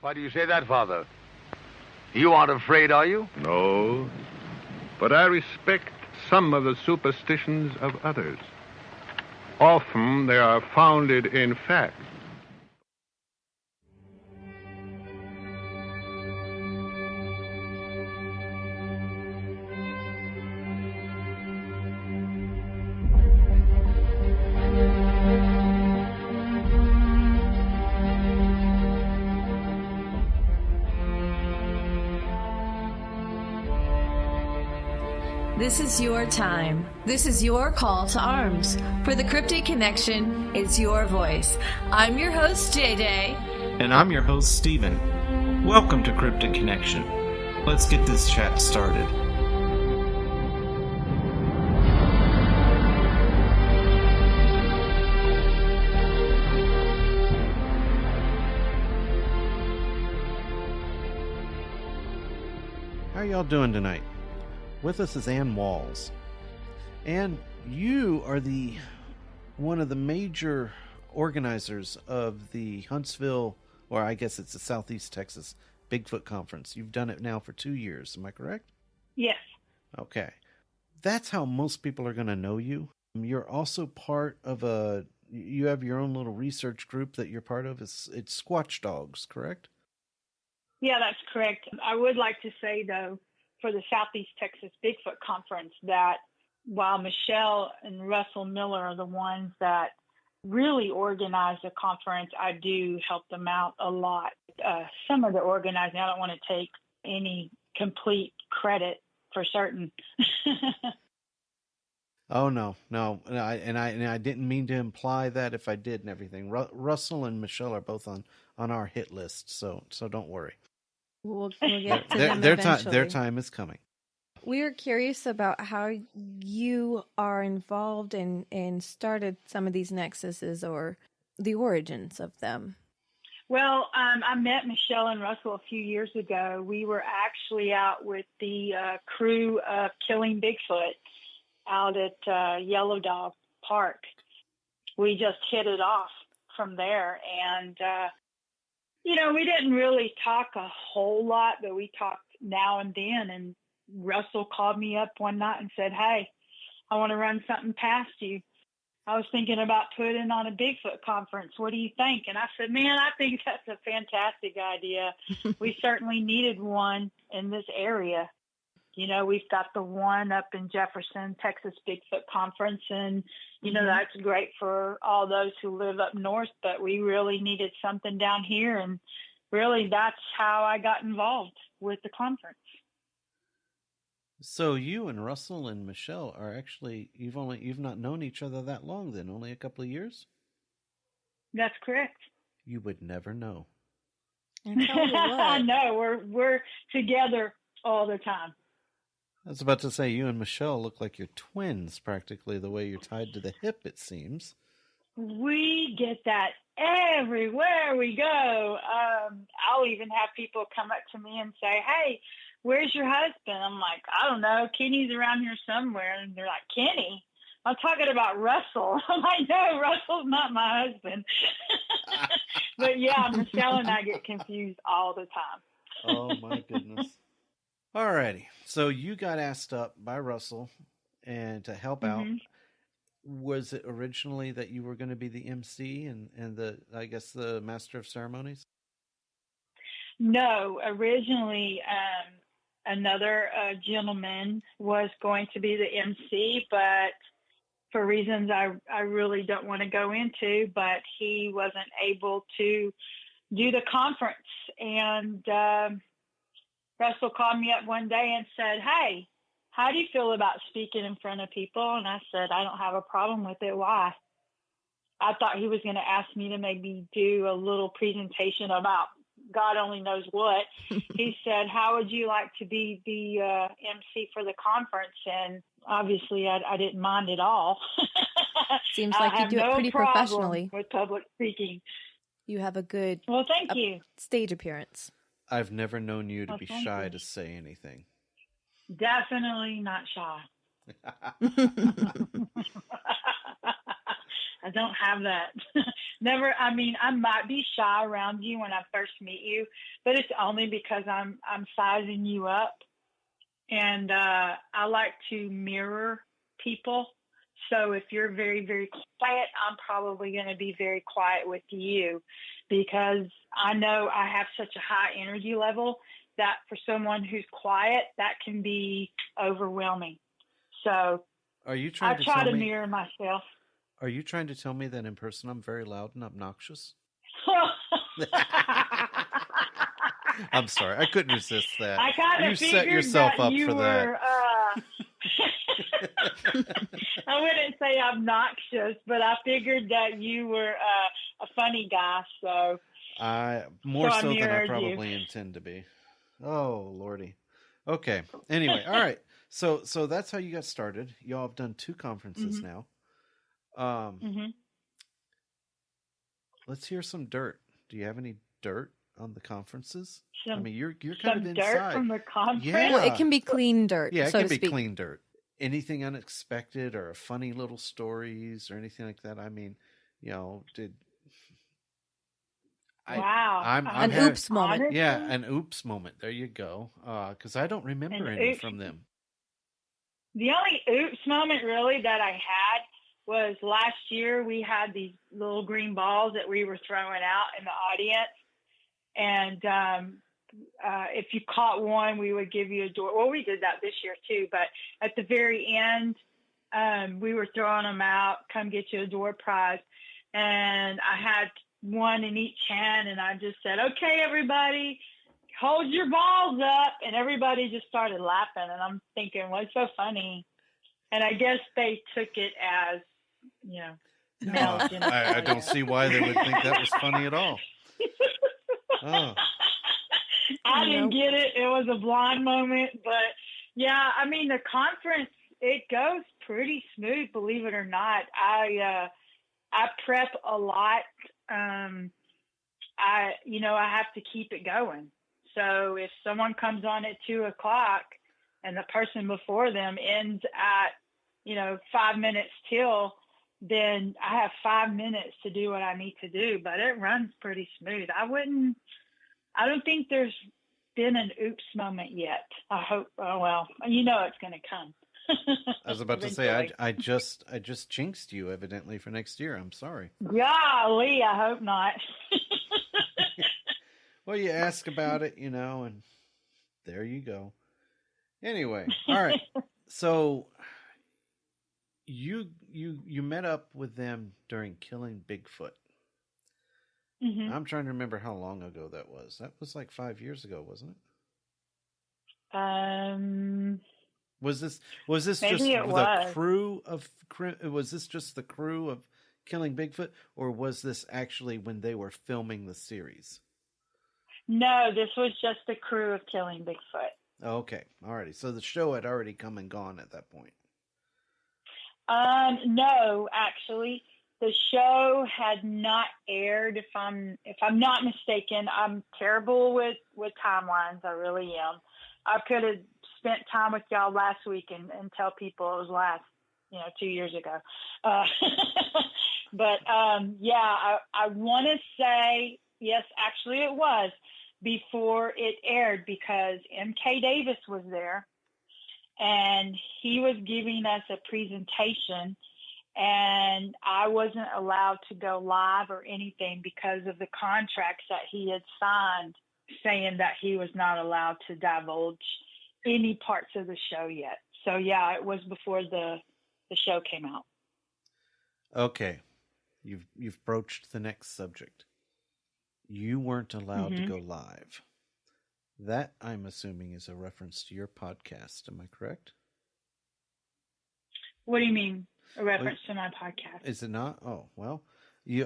Why do you say that, Father? You aren't afraid, are you? No, but I respect some of the superstitions of others. Often they are founded in fact. This is your time. This is your call to arms. For the Cryptid Connection is your voice. I'm your host, JJ. And I'm your host, Steven. Welcome to Cryptid Connection. Let's get this chat started. How are y'all doing tonight? With us is Ann Walls. And you are one of the major organizers of the Huntsville, or I guess it's the Southeast Texas Bigfoot Conference. You've done it now for 2 years, am I correct? Yes. Okay. That's how most people are going to know you. You're also part of you have your own little research group that you're part of. It's Squatch Dogs, correct? Yeah, that's correct. I would like to say, though, for the Southeast Texas Bigfoot Conference, that while Michelle and Russell Miller are the ones that really organize the conference, I do help them out a lot. Some of the organizing, I don't want to take any complete credit for certain. Oh, no. I didn't mean to imply that if I did and everything. Russell and Michelle are both on our hit list, so don't worry. We'll get to them eventually. Their time is coming. We are curious about how you are involved and started some of these nexuses or the origins of them. Well, I met Michelle and Russell a few years ago. We were actually out with the crew of Killing Bigfoot out at Yellow Dog Park. We just hit it off from there, and we didn't really talk a whole lot, but we talked now and then. And Russell called me up one night and said, "Hey, I want to run something past you. I was thinking about putting on a Bigfoot conference. What do you think?" And I said, "Man, I think that's a fantastic idea. We certainly needed one in this area. We've got the one up in Jefferson, Texas Bigfoot Conference, and, that's great for all those who live up north, but we really needed something down here, and really that's how I got involved with the conference." So you and Russell and Michelle are actually, you've not known each other that long then, only a couple of years? That's correct. You would never know. I know, we're together all the time. I was about to say, you and Michelle look like you're twins, practically, the way you're tied to the hip, it seems. We get that everywhere we go. I'll even have people come up to me and say, "Hey, where's your husband?" I'm like, "I don't know. Kenny's around here somewhere." And they're like, "Kenny? I'm talking about Russell." I'm like, "No, Russell's not my husband." But yeah, Michelle and I get confused all the time. Oh, my goodness. Alrighty, so you got asked up by Russell and to help out. Was it originally that you were going to be the MC and the master of ceremonies? No, originally another gentleman was going to be the MC, but for reasons I really don't want to go into, but he wasn't able to do the conference. And Russell called me up one day and said, "Hey, how do you feel about speaking in front of people?" And I said, "I don't have a problem with it. Why?" I thought he was going to ask me to maybe do a little presentation about God only knows what. He said, "How would you like to be the MC for the conference?" And obviously I didn't mind at all. Seems like you do it pretty professionally with public speaking. You have a good thank you. Stage appearance. I've never known you to be shy to say anything. Definitely not shy. I don't have that. never. I mean, I might be shy around you when I first meet you, but it's only because I'm sizing you up, and I like to mirror people. So if you're very, very quiet, I'm probably going to be very quiet with you, because I know I have such a high energy level that for someone who's quiet, that can be overwhelming. So Are you trying I to try tell to me? mirror myself. Are you trying to tell me that in person I'm very loud and obnoxious? I'm sorry, I couldn't resist that. I kind You of set figured yourself that up you for were. that. I wouldn't say obnoxious, but I figured that you were a funny guy. So More I so than I mirrored probably intend to be. Oh lordy. Okay. Anyway, all right. So that's how you got started. Y'all have done 2 conferences now. Let's hear some dirt. Do you have any dirt on the conferences? I mean, you're kind of inside. Dirt from the conference. Yeah. Well, it can be clean dirt. Yeah, it so can to be speak. clean dirt. Anything unexpected or funny little stories or anything like that? I mean, Wow. I'm An having- oops moment. Honestly, Yeah, an oops moment. There you go. Because I don't remember any from them. The only oops moment really that I had was last year. We had these little green balls that we were throwing out in the audience. And if you caught one, we would give you a door. Well, we did that this year too. But at the very end, we were throwing them out, come get you a door prize. And I had one in each hand, and I just said, okay, everybody, hold your balls up. And everybody just started laughing. And I'm thinking, what's so funny? And I guess they took it as, male I don't see why they would think that was funny at all. Oh. I didn't get it. It was a blind moment. But, yeah, I mean, the conference, it goes pretty smooth, believe it or not. I prep a lot. I have to keep it going. So if someone comes on at 2:00 and the person before them ends at, 5 minutes till, then I have 5 minutes to do what I need to do, but it runs pretty smooth. I don't think there's been an oops moment yet. I hope, it's going to come. I was about to say, I just jinxed you evidently for next year. I'm sorry. Golly, I hope not. Well, you ask about it, and there you go. Anyway, all right. So you met up with them during killing Bigfoot. Mm-hmm. I'm trying to remember how long ago that was. That was like 5 years ago, wasn't it? Was this just the crew of? Was this just the crew of killing Bigfoot, or was this actually when they were filming the series? No, this was just the crew of killing Bigfoot. Okay, alrighty. So the show had already come and gone at that point. No, actually, the show had not aired. If I'm not mistaken, I'm terrible with timelines. I really am. I could have spent time with y'all last week and tell people it was last, 2 years ago. But I want to say yes. Actually, it was before it aired because M.K. Davis was there. And he was giving us a presentation, and I wasn't allowed to go live or anything because of the contracts that he had signed saying that he was not allowed to divulge any parts of the show yet. So, yeah, it was before the show came out. Okay. You've broached the next subject. You weren't allowed to go live. That, I'm assuming, is a reference to your podcast. Am I correct? What do you mean, a reference to my podcast? Is it not? Oh, well,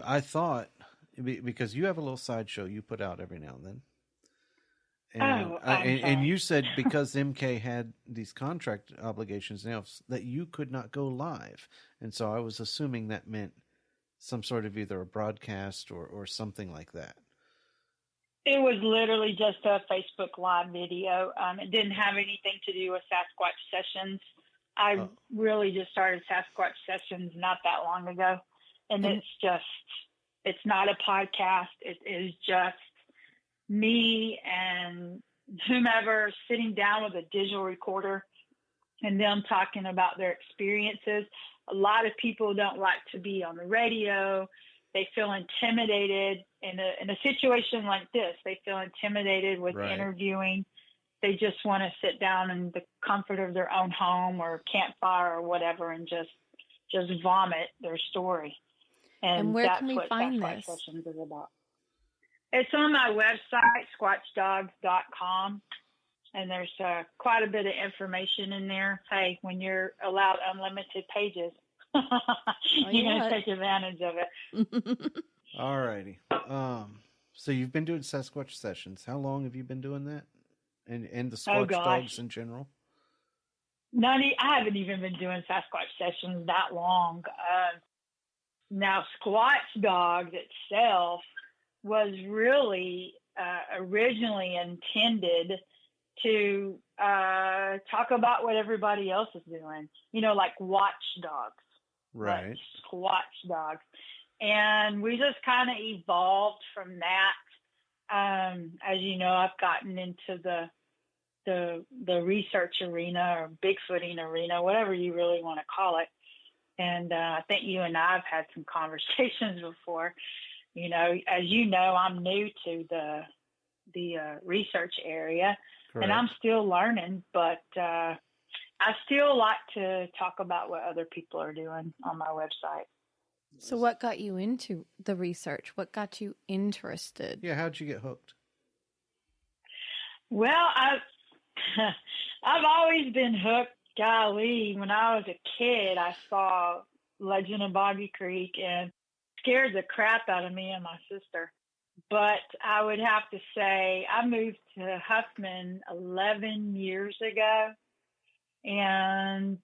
I thought, because you have a little sideshow you put out every now and then. And you said because MK had these contract obligations now that you could not go live. And so I was assuming that meant some sort of either a broadcast or something like that. It was literally just a Facebook Live video. It didn't have anything to do with Sasquatch Sessions. I really just started Sasquatch Sessions not that long ago. And it's just It's not a podcast. It is just me and whomever sitting down with a digital recorder and them talking about their experiences. A lot of people don't like to be on the radio. They feel intimidated in a situation like this. They feel intimidated with interviewing. They just want to sit down in the comfort of their own home or campfire or whatever and just vomit their story. And where that's can we what find Sasquatch this? Sessions is about. It's on my website, squatchdogs.com, and there's quite a bit of information in there. Hey, when you're allowed unlimited pages, you're going to take advantage of it. All righty. So you've been doing Sasquatch Sessions. How long have you been doing that? And the Squatch Dogs in general? I haven't even been doing Sasquatch Sessions that long. Now, Squatch Dogs itself was really originally intended to talk about what everybody else is doing, like watchdogs, right? Like Squatch Dogs. And we just kind of evolved from that. As you know, I've gotten into the research arena or Bigfooting arena, whatever you really want to call it. And I think you and I have had some conversations before. As you know, I'm new to the research area. Correct. And I'm still learning, but I still like to talk about what other people are doing on my website. So what got you into the research? What got you interested? Yeah, how'd you get hooked? Well, I've always been hooked. Golly, when I was a kid, I saw Legend of Boggy Creek and scared the crap out of me and my sister. But I would have to say I moved to Huffman 11 years ago, and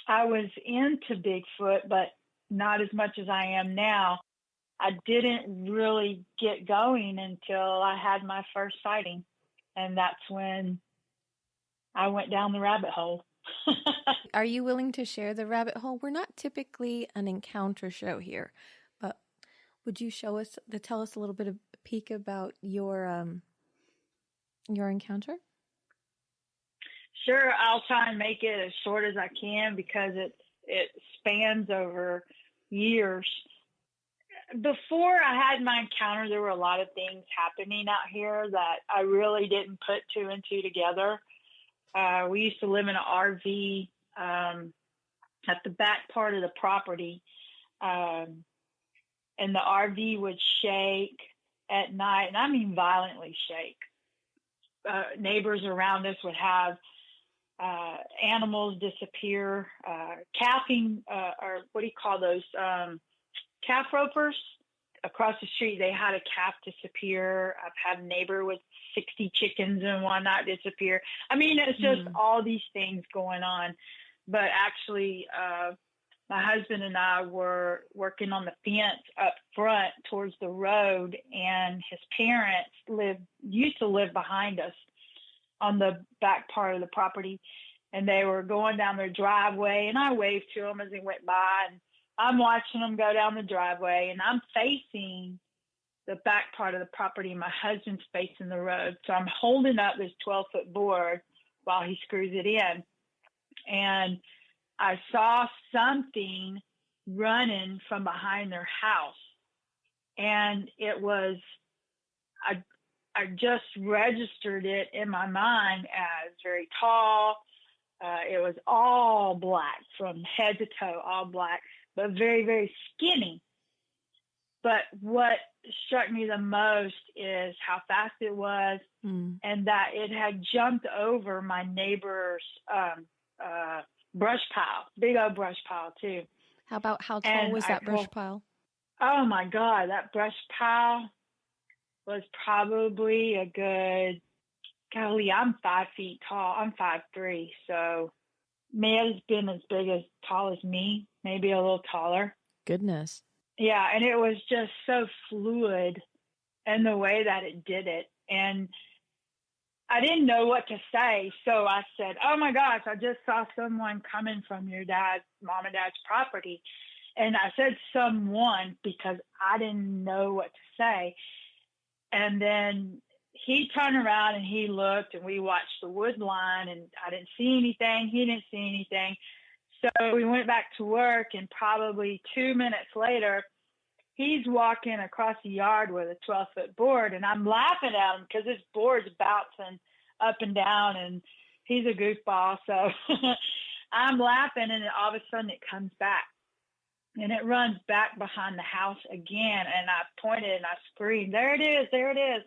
I was into Bigfoot, but not as much as I am now. I didn't really get going until I had my first sighting, and that's when I went down the rabbit hole. Are you willing to share the rabbit hole? We're not typically an encounter show here, but would you tell us a little bit of a peek about your encounter? Sure, I'll try and make it as short as I can because it spans over years. Before I had my encounter, there were a lot of things happening out here that I really didn't put two and two together. We used to live in an RV at the back part of the property, and the RV would shake at night, and I mean violently shake. Neighbors around us would have animals disappear, calving, or what do you call those, calf ropers. Across the street, they had a calf disappear. I've had a neighbor with 60 chickens and whatnot disappear. I mean, it's just all these things going on. But actually, my husband and I were working on the fence up front towards the road, and his parents used to live behind us on the back part of the property. And they were going down their driveway, and I waved to them as they went by. And I'm watching them go down the driveway, and I'm facing the back part of the property. My husband's facing the road. So I'm holding up this 12-foot board while he screws it in. And I saw something running from behind their house. And it was, I just registered it in my mind as very tall. It was all black from head to toe, all black, but very, very skinny. But what struck me the most is how fast it was and that it had jumped over my neighbor's brush pile, big old brush pile too. How tall was that brush pile? Oh my God, that brush pile was probably a good, golly, I'm 5 feet tall. I'm 5'3", so may have been as tall as me, maybe a little taller. Goodness. Yeah, and it was just so fluid in the way that it did it. And I didn't know what to say, so I said, oh my gosh, I just saw someone coming from your mom and dad's property. And I said someone because I didn't know what to say. And then he turned around and he looked, and we watched the wood line, and I didn't see anything. He didn't see anything. So we went back to work, and probably 2 minutes later, he's walking across the yard with a 12-foot board, and I'm laughing at him because his board's bouncing up and down, and he's a goofball. So I'm laughing, and then all of a sudden it comes back, and it runs back behind the house again, and I pointed and I screamed, "There it is, there it is."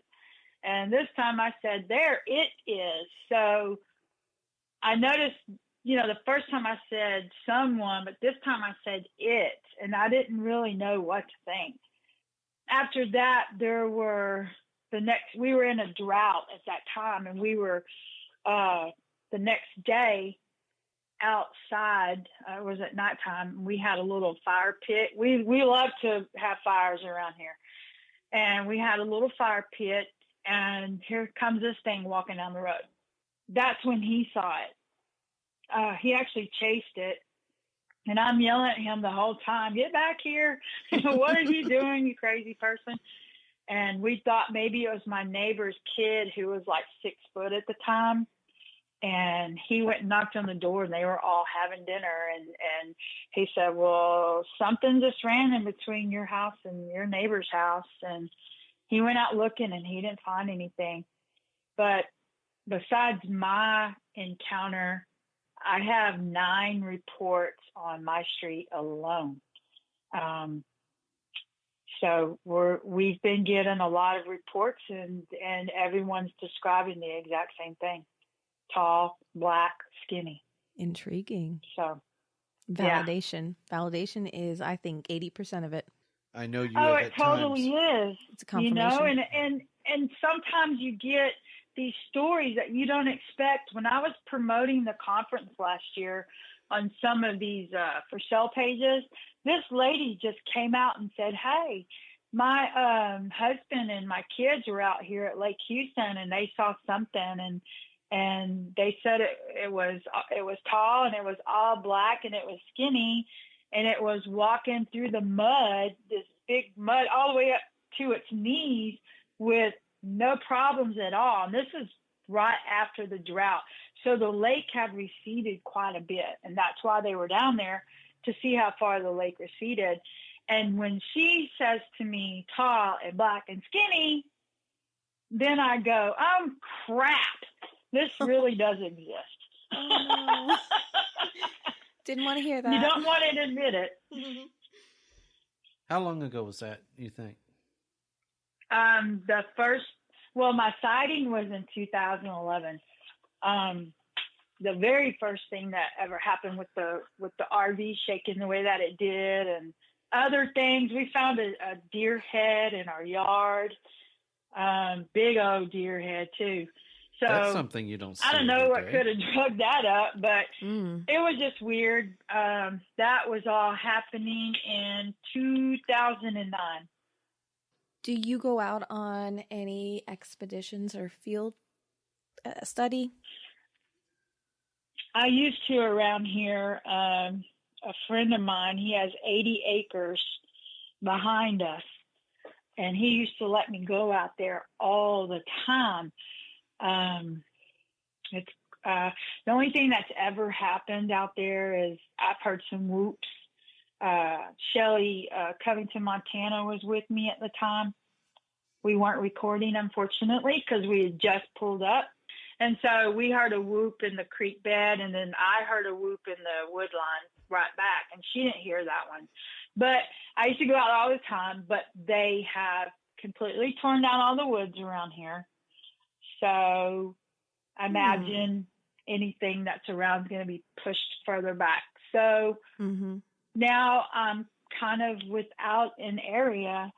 And this time I said, "There it is." So I noticed, the first time I said someone, but this time I said it, and I didn't really know what to think. After that, we were in a drought at that time, and we were the next day outside. It was at nighttime. We had a little fire pit. We love to have fires around here, and we had a little fire pit, and here comes this thing walking down the road. That's when he saw it. He actually chased it, and I'm yelling at him the whole time, "Get back here. What are you doing, you crazy person?" And we thought maybe it was my neighbor's kid who was like 6 foot at the time. And he went and knocked on the door, and they were all having dinner. And he said, "Well, something just ran in between your house and your neighbor's house." And he went out looking, and he didn't find anything. But besides my encounter, I have 9 reports on my street alone. So we've been getting a lot of reports, and everyone's describing the exact same thing: tall, black, skinny. Intriguing. So validation. Yeah. Validation is, I think, 80% of it. I know you. Oh, have it totally is. It's a confirmation. And sometimes you get these stories that you don't expect. When I was promoting the conference last year on some of these for sale pages, this lady just came out and said, "Hey, my husband and my kids were out here at Lake Houston, and they saw something, and they said it was tall, and it was all black, and it was skinny, and it was walking through the mud, this big mud all the way up to its knees with no problems at all." And this is right after the drought. So the lake had receded quite a bit, and that's why they were down there, to see how far the lake receded. And when she says to me, tall and black and skinny, then I go, "Oh, crap. This really does exist." Oh, no. Didn't want to hear that. You don't want to admit it. How long ago was that, you think? My sighting was in 2011. The very first thing that ever happened with the RV shaking the way that it did, and other things, we found a deer head in our yard, big old deer head too. So that's something you don't see. I don't know what could have drugged that up, but it was just weird. That was all happening in 2009. Do you go out on any expeditions or field study? I used to around here. A friend of mine, he has 80 acres behind us, and he used to let me go out there all the time. It's the only thing that's ever happened out there is I've heard some whoops. Shelly Covington, Montana was with me at the time. We weren't recording, unfortunately, because we had just pulled up. And so we heard a whoop in the creek bed, and then I heard a whoop in the wood line right back, and she didn't hear that one. But I used to go out all the time, but they have completely torn down all the woods around here. So I imagine anything that's around is going to be pushed further back. So now I'm kind of without an area,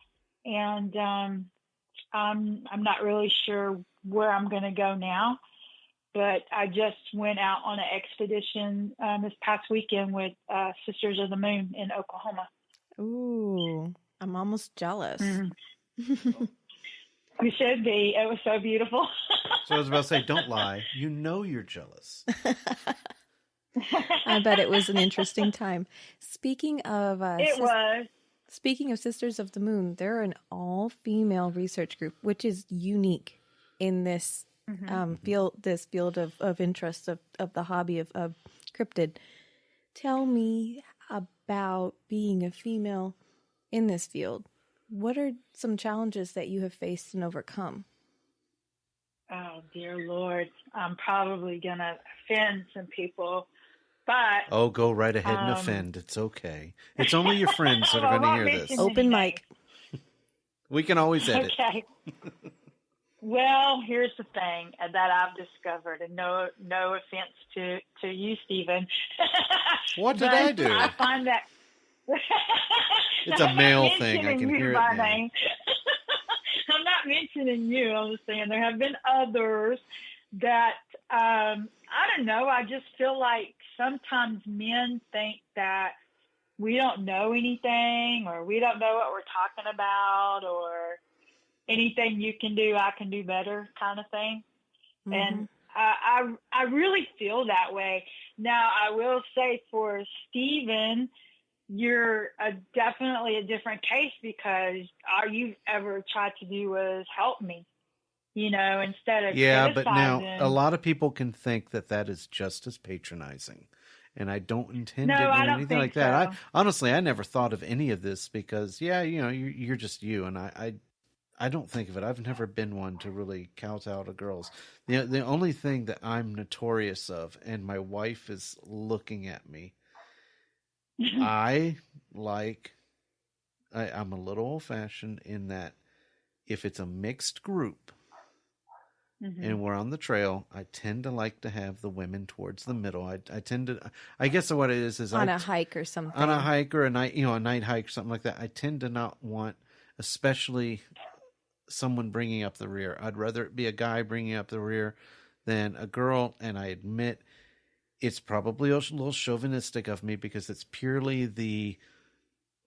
and I'm not really sure where I'm going to go now. But I just went out on an expedition this past weekend with Sisters of the Moon in Oklahoma. Ooh, I'm almost jealous. We should be. It was so beautiful. So I was about to say, don't lie. You know you're jealous. I bet it was an interesting time. Speaking of Speaking of Sisters of the Moon, they're an all-female research group, which is unique in this field of interest of the hobby of cryptid. Tell me about being a female in this field. What are some challenges that you have faced and overcome? Oh, dear Lord. I'm probably going to offend some people, but... Oh, go right ahead and offend. It's okay. It's only your friends that are going to hear this. Open mic. We can always edit. Okay. Well, here's the thing that I've discovered, and no offense to you, Stephen. What did I do? I find that... It's a male thing. I can hear it now. Name. I'm not mentioning you. I'm just saying there have been others that, I don't know, I just feel like sometimes men think that we don't know anything or we don't know what we're talking about or anything you can do, I can do better kind of thing. Mm-hmm. And I really feel that way. Now, I will say for Stephen, you're definitely a different case because all you've ever tried to do was help me, instead of criticizing. But now a lot of people can think that is just as patronizing, and I don't intend to do anything like that. Honestly, I never thought of any of this because, you're just you, and I don't think of it. I've never been one to really kowtow to girls. The only thing that I'm notorious of, and my wife is looking at me, I'm a little old-fashioned in that if it's a mixed group and we're on the trail, I tend to like to have the women towards the middle. I guess what it is on a hike or something. On a hike or a night hike or something like that, I tend to not want, especially someone bringing up the rear. I'd rather it be a guy bringing up the rear than a girl, and I admit it's probably a little chauvinistic of me because it's purely the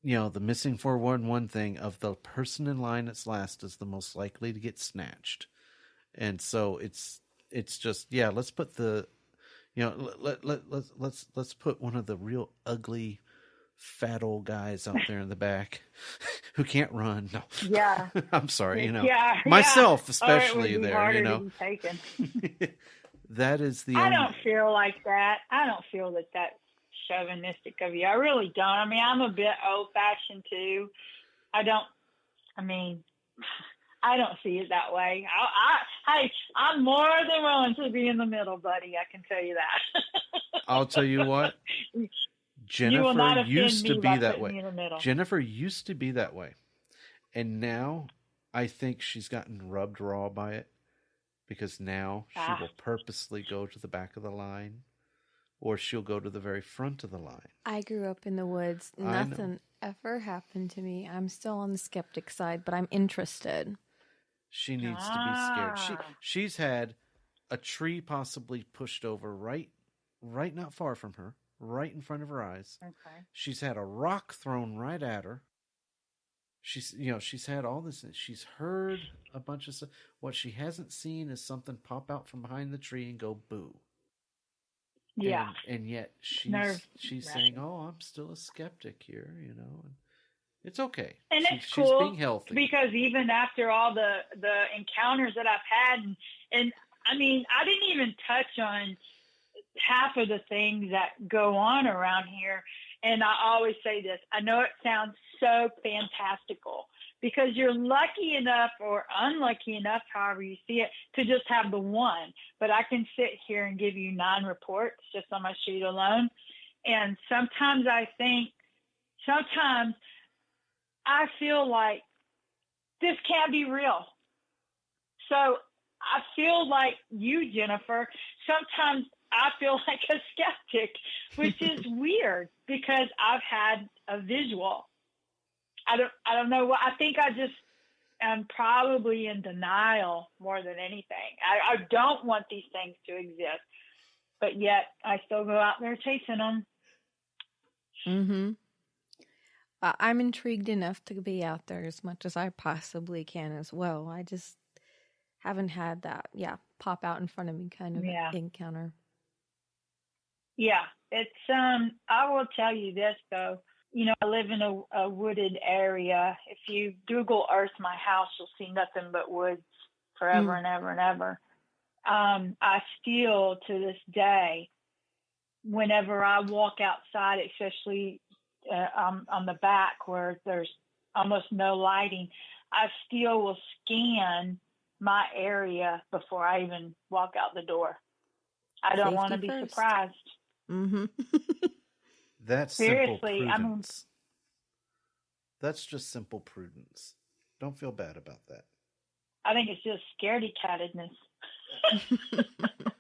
missing 411 thing of the person in line that's last is the most likely to get snatched. And so it's just, let's put let's put one of the real ugly fat old guys out there in the back who can't run. No. Yeah. I'm sorry, myself especially there, That is the. I don't feel like that. I don't feel that that's chauvinistic of you. I really don't. I mean, I'm a bit old-fashioned too. I don't see it that way. I'm more than willing to be in the middle, buddy. I can tell you that. I'll tell you what. Jennifer used to be that way. Jennifer used to be that way, and now I think she's gotten rubbed raw by it. Because now she will purposely go to the back of the line or she'll go to the very front of the line. I grew up in the woods. Nothing ever happened to me. I'm still on the skeptic side, but I'm interested. She needs to be scared. She's had a tree possibly pushed over right not far from her, right in front of her eyes. Okay. She's had a rock thrown right at her. She's had all this. She's heard a bunch of stuff. What she hasn't seen is something pop out from behind the tree and go boo. Yeah. And yet she's saying, "Oh, I'm still a skeptic here," and it's okay. And it's cool. She's being healthy because even after all the encounters that I've had, and I mean, I didn't even touch on half of the things that go on around here. And I always say this, I know it sounds so fantastical because you're lucky enough or unlucky enough, however you see it, to just have the one. But I can sit here and give you 9 reports just on my sheet alone. And sometimes I feel like this can't be real. So I feel like you, Jennifer, sometimes I feel like a skeptic, which is weird because I've had a visual. I don't know what, I think I just am probably in denial more than anything. I don't want these things to exist, but yet I still go out there chasing them. Mm-hmm. I'm intrigued enough to be out there as much as I possibly can as well. I just haven't had that, pop out in front of me kind of encounter. Yeah, it's I will tell you this though. You know, I live in a wooded area. If you Google Earth my house, you'll see nothing but woods forever and ever and ever. I still, to this day, whenever I walk outside, especially on the back where there's almost no lighting, I still will scan my area before I even walk out the door. I don't want to be surprised. Mm-hmm. That's seriously, simple prudence. That's just simple prudence. Don't feel bad about that. I think it's just scaredy-catedness.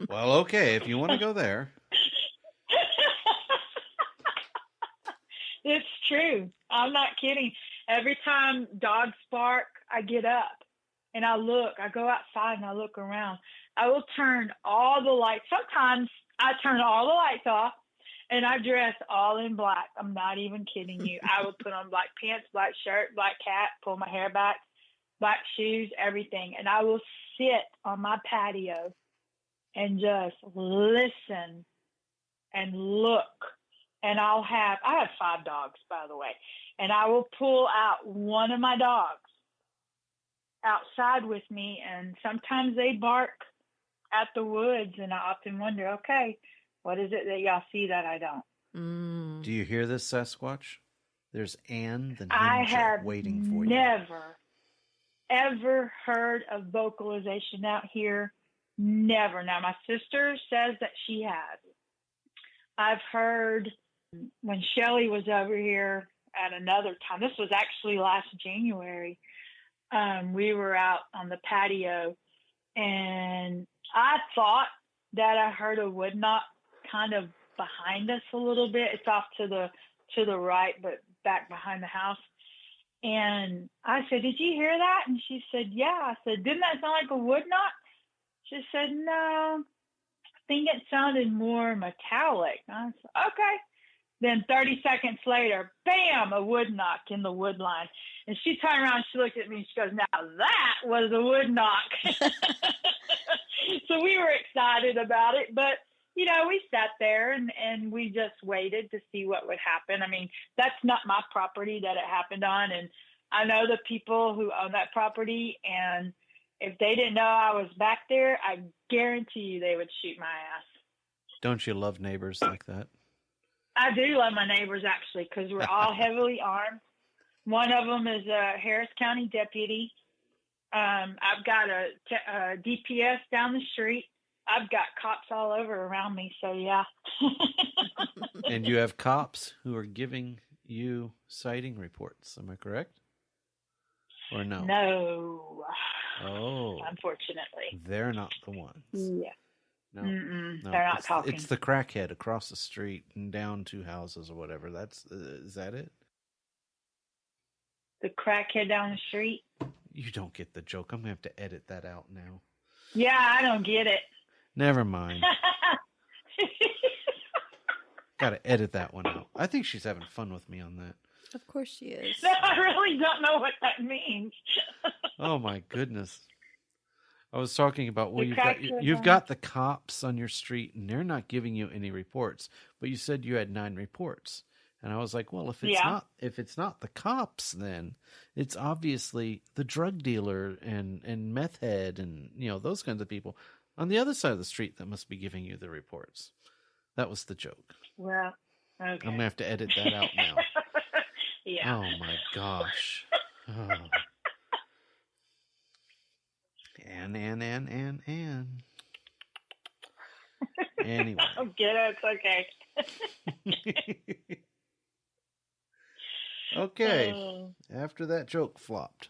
Well, okay, if you want to go there. It's true. I'm not kidding. Every time dogs bark, I get up and I look. I go outside and I look around. I will turn all the lights. Sometimes I turn all the lights off and I dress all in black. I'm not even kidding you. I will put on black pants, black shirt, black hat, pull my hair back, black shoes, everything. And I will sit on my patio and just listen and look. And I have 5 dogs, by the way, and I will pull out one of my dogs outside with me, and sometimes they bark at the woods, and I often wonder, okay, what is it that y'all see that I don't? Do you hear this, Sasquatch? There's Ann the ninja waiting for you. I have never, ever heard of vocalization out here. Never. Now, my sister says that she has. I've heard when Shelly was over here at another time, this was actually last January, we were out on the patio, and I thought that I heard a wood knot kind of behind us a little bit. It's off to the right, but back behind the house. And I said, "Did you hear that?" And she said, "Yeah." I said, "Didn't that sound like a wood knot?" She said, "No, I think it sounded more metallic." I said, "Okay." Then 30 seconds later, bam, a wood knock in the wood line. And she turned around, she looked at me, and she goes, "Now that was a wood knock." So we were excited about it. But, you know, we sat there and we just waited to see what would happen. I mean, that's not my property that it happened on. And I know the people who own that property, and if they didn't know I was back there, I guarantee you they would shoot my ass. Don't you love neighbors like that? I do love my neighbors, actually, because we're all heavily armed. One of them is a Harris County deputy. I've got a DPS down the street. I've got cops all over around me, so yeah. And you have cops who are giving you sighting reports, am I correct? Or no? No. Oh. Unfortunately. They're not the ones. Yeah. No, they're not talking. It's the crackhead across the street and down 2 houses or whatever. Is that it? The crackhead down the street? You don't get the joke. I'm going to have to edit that out now. Yeah, I don't get it. Never mind. Got to edit that one out. I think she's having fun with me on that. Of course she is. No, I really don't know what that means. Oh, my goodness. I was talking about, well, you've got the cops on your street, and they're not giving you any reports. But you said you had 9 reports, and I was like, well, if it's not the cops, then it's obviously the drug dealer and meth head and those kinds of people on the other side of the street that must be giving you the reports. That was the joke. Well, okay. I'm gonna have to edit that out now. Yeah. Oh my gosh. Oh. Ann. Anyway. I'll get it. It's okay. Okay. After that joke flopped.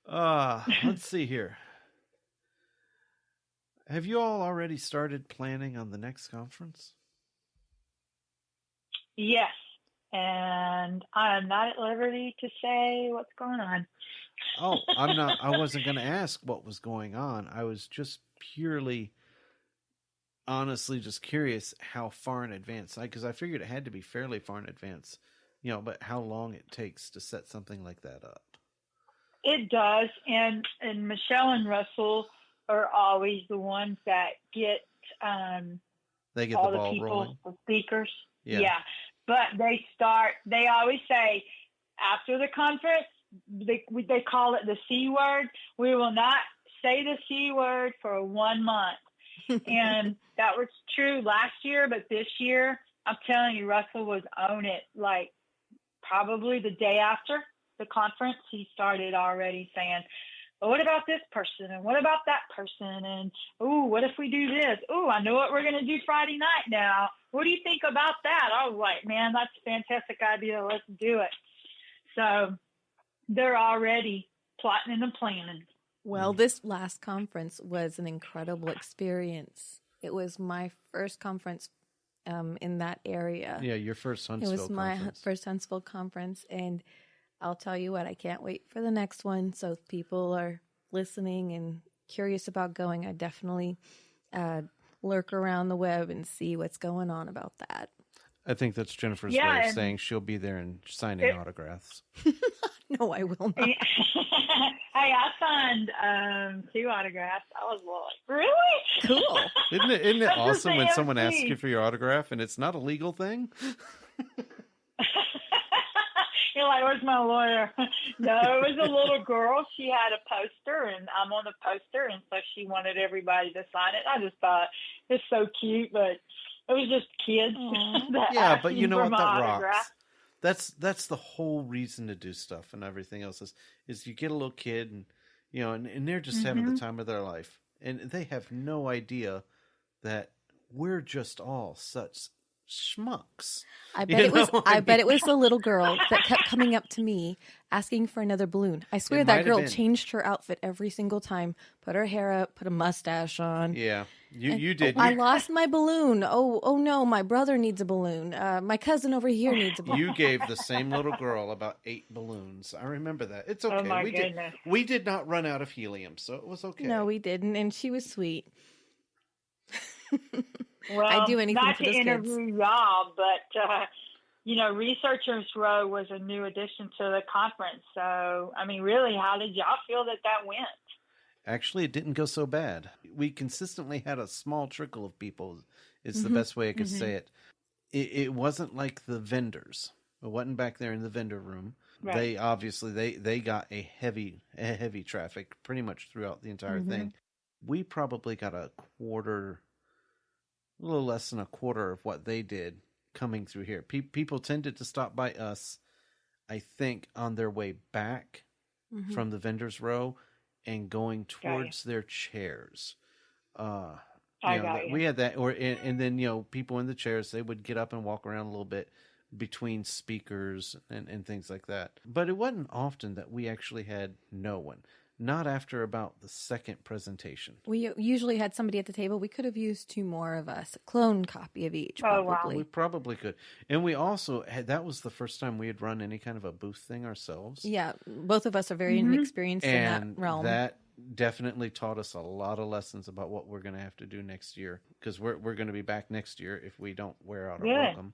Let's see here. Have you all already started planning on the next conference? Yes. And I'm not at liberty to say what's going on. Oh, I wasn't going to ask what was going on. I was just honestly just curious how far in advance, because I figured it had to be fairly far in advance, but how long it takes to set something like that up. It does. And Michelle and Russell are always the ones that get They get all the ball people, rolling. the speakers. Yeah. But they always say after the conference, they call it the C word. We will not say the C word for 1 month. And that was true last year, but this year, I'm telling you, Russell was on it. Like probably the day after the conference, he started already saying, well, what about this person? And what about that person? And, ooh, what if we do this? Ooh, I know what we're going to do Friday night now. What do you think about that? I was like, man, that's a fantastic idea. Let's do it. So they're already plotting and planning. Well, this last conference was an incredible experience. It was my first conference in that area. Yeah, your first Huntsville conference. It was my first Huntsville conference, and I'll tell you what, I can't wait for the next one. So if people are listening and curious about going, I definitely lurk around the web and see what's going on about that. I think that's Jennifer's way of saying she'll be there and signing autographs. No, I will not. Hey, I signed 2 autographs. I was like, really? Cool. Isn't it awesome when someone asks you for your autograph and it's not a legal thing? You're like, where's my lawyer? No, it was a little girl. She had a poster, and I'm on the poster, and so she wanted everybody to sign it. I just thought it's so cute, but it was just kids. Yeah, but you know what? That rocks. That's the whole reason to do stuff and everything else is you get a little kid and and they're just having the time of their life, and they have no idea that we're just all such schmucks. I bet it was the little girl that kept coming up to me asking for another balloon. I swear that girl changed her outfit every single time, put her hair up, put a mustache on. Yeah, you did. I lost my balloon. Oh no, my brother needs a balloon. My cousin over here needs a balloon. You gave the same little girl about 8 balloons. I remember that. It's okay. Oh my goodness. We did not run out of helium, so it was okay. No, we didn't, and she was sweet. Well, I'd do anything not for to those interview kids. y'all, but Researchers Row was a new addition to the conference. So, I mean, really, how did y'all feel that went? Actually, it didn't go so bad. We consistently had a small trickle of people, is the best way I could say it. It wasn't like the vendors. It wasn't back there in the vendor room. Right. They obviously, they got a heavy traffic pretty much throughout the entire thing. We probably got a little less than a quarter of what they did coming through here. People tended to stop by us, I think, on their way back from the vendors row and going towards their chairs. We had that, and then people in the chairs, they would get up and walk around a little bit between speakers and things like that. But it wasn't often that we actually had no one. Not after about the second presentation. We usually had somebody at the table. We could have used 2 more of us. A clone copy of each, probably. Oh, wow. We probably could. And we also had, that was the first time we had run any kind of a booth thing ourselves. Yeah, both of us are very inexperienced in that realm. That definitely taught us a lot of lessons about what we're going to have to do next year. Because we're going to be back next year if we don't wear out our welcome.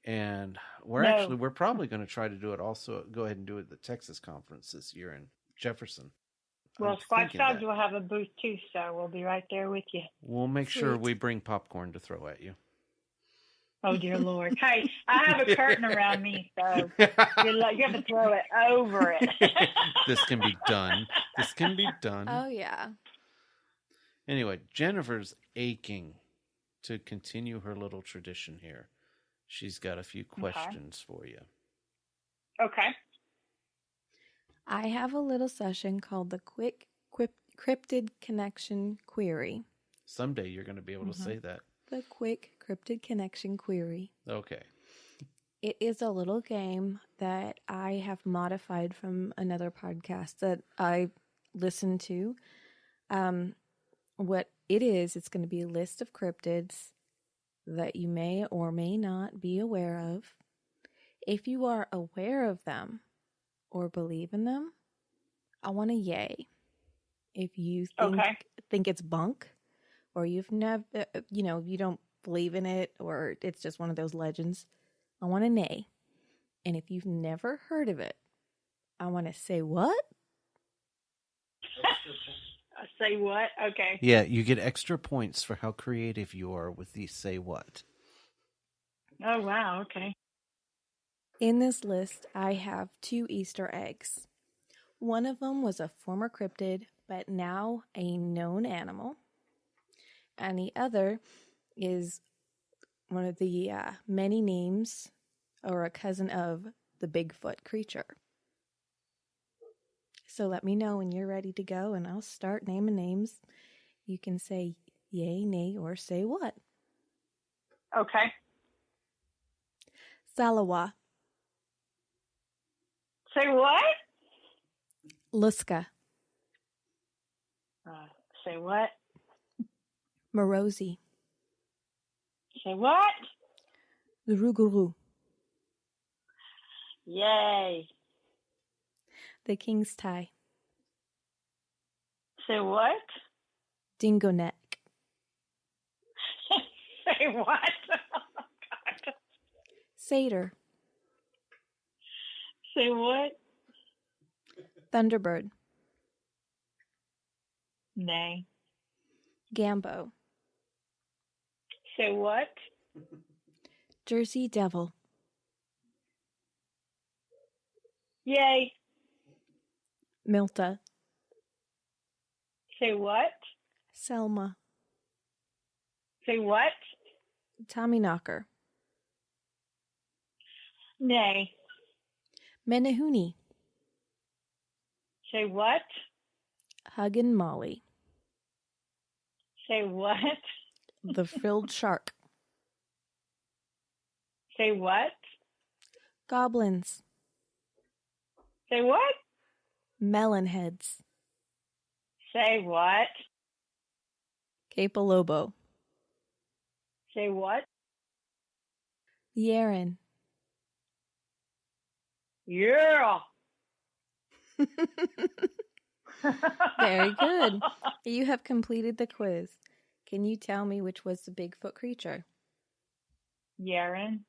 And we're probably going to try to do it also, go ahead and do it at the Texas conference this year in Jefferson. Well, Squatch Dogs will have a booth too, so we'll be right there with you. We'll make sure we bring popcorn to throw at you. Oh, dear Lord. Hey, I have a curtain around me, so you have to throw it over it. This can be done. Oh, yeah. Anyway, Jennifer's aching to continue her little tradition here. She's got a few questions for you. Okay. I have a little session called the Quick Cryptid Connection Query. Someday you're going to be able to say that. The Quick Cryptid Connection Query. Okay. It is a little game that I have modified from another podcast that I listened to. What it is, it's going to be a list of cryptids that you may or may not be aware of. If you are aware of them, or believe in them, I want a yay. If you think it's bunk, or you've never, you don't believe in it, or it's just one of those legends, I want a nay. And if you've never heard of it, I want to say what? Say what? Okay. Yeah, you get extra points for how creative you are with the say what. Oh, wow. Okay. In this list, I have 2 Easter eggs. One of them was a former cryptid, but now a known animal. And the other is one of the many names, or a cousin of, the Bigfoot creature. So let me know when you're ready to go, and I'll start naming names. You can say yay, nay, or say what. Okay. Salawa. Say what? Luska. Say what? Morosi. Say what? The Rougarou. Yay. The King's Tie. Say what? Dingo Neck. Say what? Oh, God. Satyr. Say what? Thunderbird. Nay. Gambo. Say what? Jersey Devil. Yay. Milta. Say what? Selma. Say what? Tommy Knocker. Nay. Menehune. Say what? Huggin' Molly. Say what? The Frilled Shark. Say what? Goblins. Say what? Melonheads. Say what? Capolobo. Say what? Yeren. Yeah. Very good. You have completed the quiz. Can you tell me which was the Bigfoot creature? Yeren.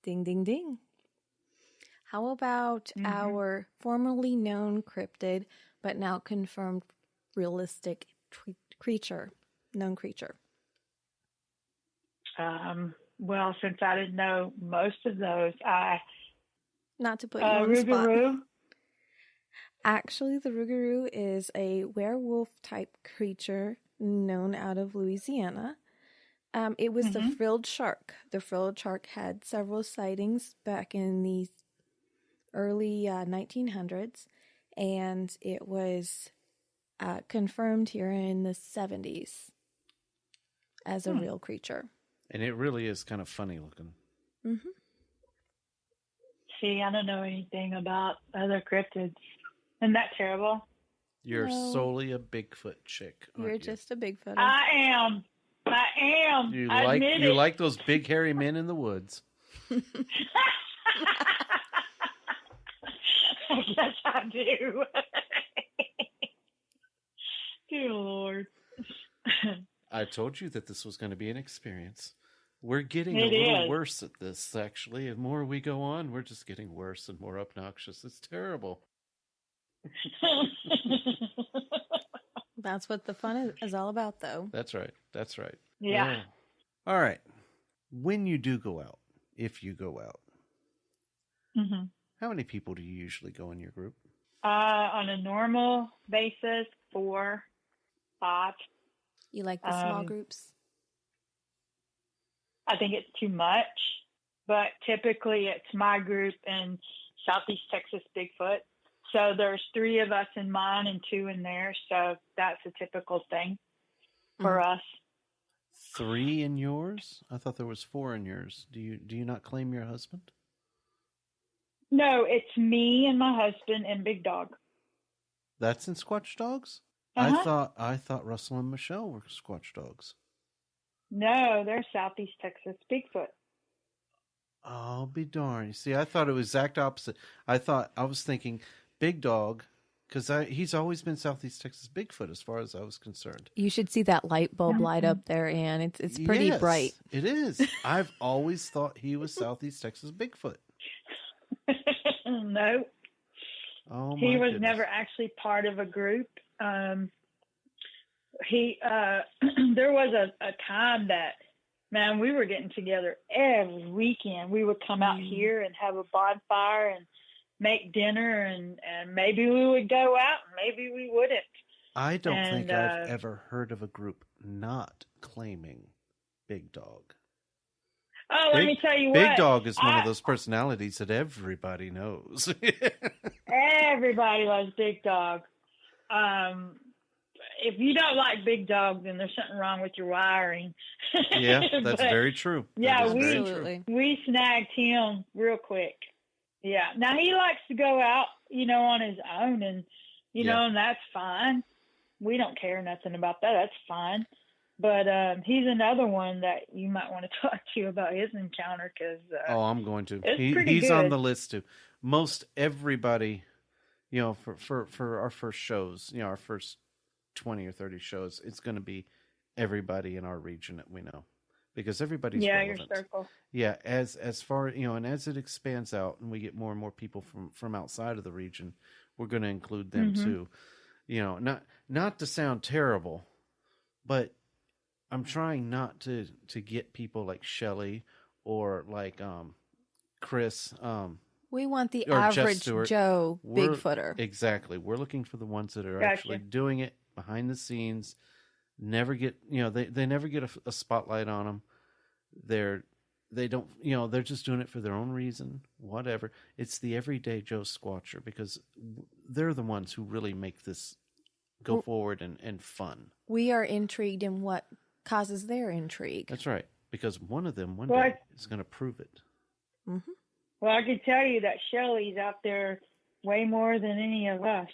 Ding, ding, ding. How about our formerly known cryptid, but now confirmed realistic creature, known creature? Well, since I didn't know most of those, Not to put you on the spot. Rougarou. Actually, the Rougarou is a werewolf-type creature known out of Louisiana. It was the frilled shark. The frilled shark had several sightings back in the early 1900s, and it was confirmed here in the 70s as a real creature. And it really is kind of funny looking. Mm-hmm. See, I don't know anything about other cryptids. Isn't that terrible? You're solely a Bigfoot chick. You're just a Bigfoot. I am. You I admit it. like those big hairy men in the woods. Yes, I do. Dear Lord. I told you that this was going to be an experience. We're getting It a little is. worse at this, actually. The more we go on, we're just getting worse and more obnoxious. It's terrible. That's what the fun is all about, though. That's right. Yeah. Oh. All right. When you do go out, if you go out, how many people do you usually go in your group? On a normal basis, 4, 5. You like the small groups? I think it's too much, but typically it's my group in Southeast Texas Bigfoot. So there's 3 of us in mine and 2 in there. So that's a typical thing for us. 3 in yours? I thought there was 4 in yours. Do you not claim your husband? No, it's me and my husband and Big Dog. That's in Squatch Dogs? Uh-huh. I thought Russell and Michelle were Squatch Dogs. No, they're Southeast Texas Bigfoot. I'll be darned. You see, I thought it was exact opposite. I was thinking Big Dog, because he's always been Southeast Texas Bigfoot as far as I was concerned. You should see that light bulb light up there, Ann. It's pretty bright. It is. I've always thought he was Southeast Texas Bigfoot. No. Oh, my He was goodness. never actually part of a group. there was a time that, man, we were getting together every weekend. We would come out here and have a bonfire and make dinner, and maybe we would go out, and maybe we wouldn't. I don't think I've ever heard of a group not claiming Big Dog. Oh, let me tell you what. Big Dog is one of those personalities that everybody knows. Everybody loves Big Dog. If you don't like Big Dog, then there's something wrong with your wiring. Yeah, that's very true. Yeah, we snagged him real quick. Yeah. Now, he likes to go out, on his own, and, and that's fine. We don't care nothing about that. That's fine. But he's another one that you might want to talk to about his encounter, because I'm going to. He's good. On the list too. Most everybody, for our first shows, our first 20 or 30 shows, it's going to be everybody in our region that we know, because everybody's relevant. Your circle. Yeah, as far and as it expands out and we get more and more people from outside of the region, we're going to include them too. Not to sound terrible, but I'm trying not to get people like Shelley or like Chris. We want the average Joe Bigfooter. Exactly. We're looking for the ones that are actually doing it behind the scenes. Never get they never get a spotlight on them. They don't they're just doing it for their own reason. Whatever. It's the everyday Joe Squatcher, because they're the ones who really make this go forward and fun. We are intrigued in what causes their intrigue. That's right, because one of them one day is going to prove it. Mm-hmm. Well, I can tell you that Shelley's out there way more than any of us.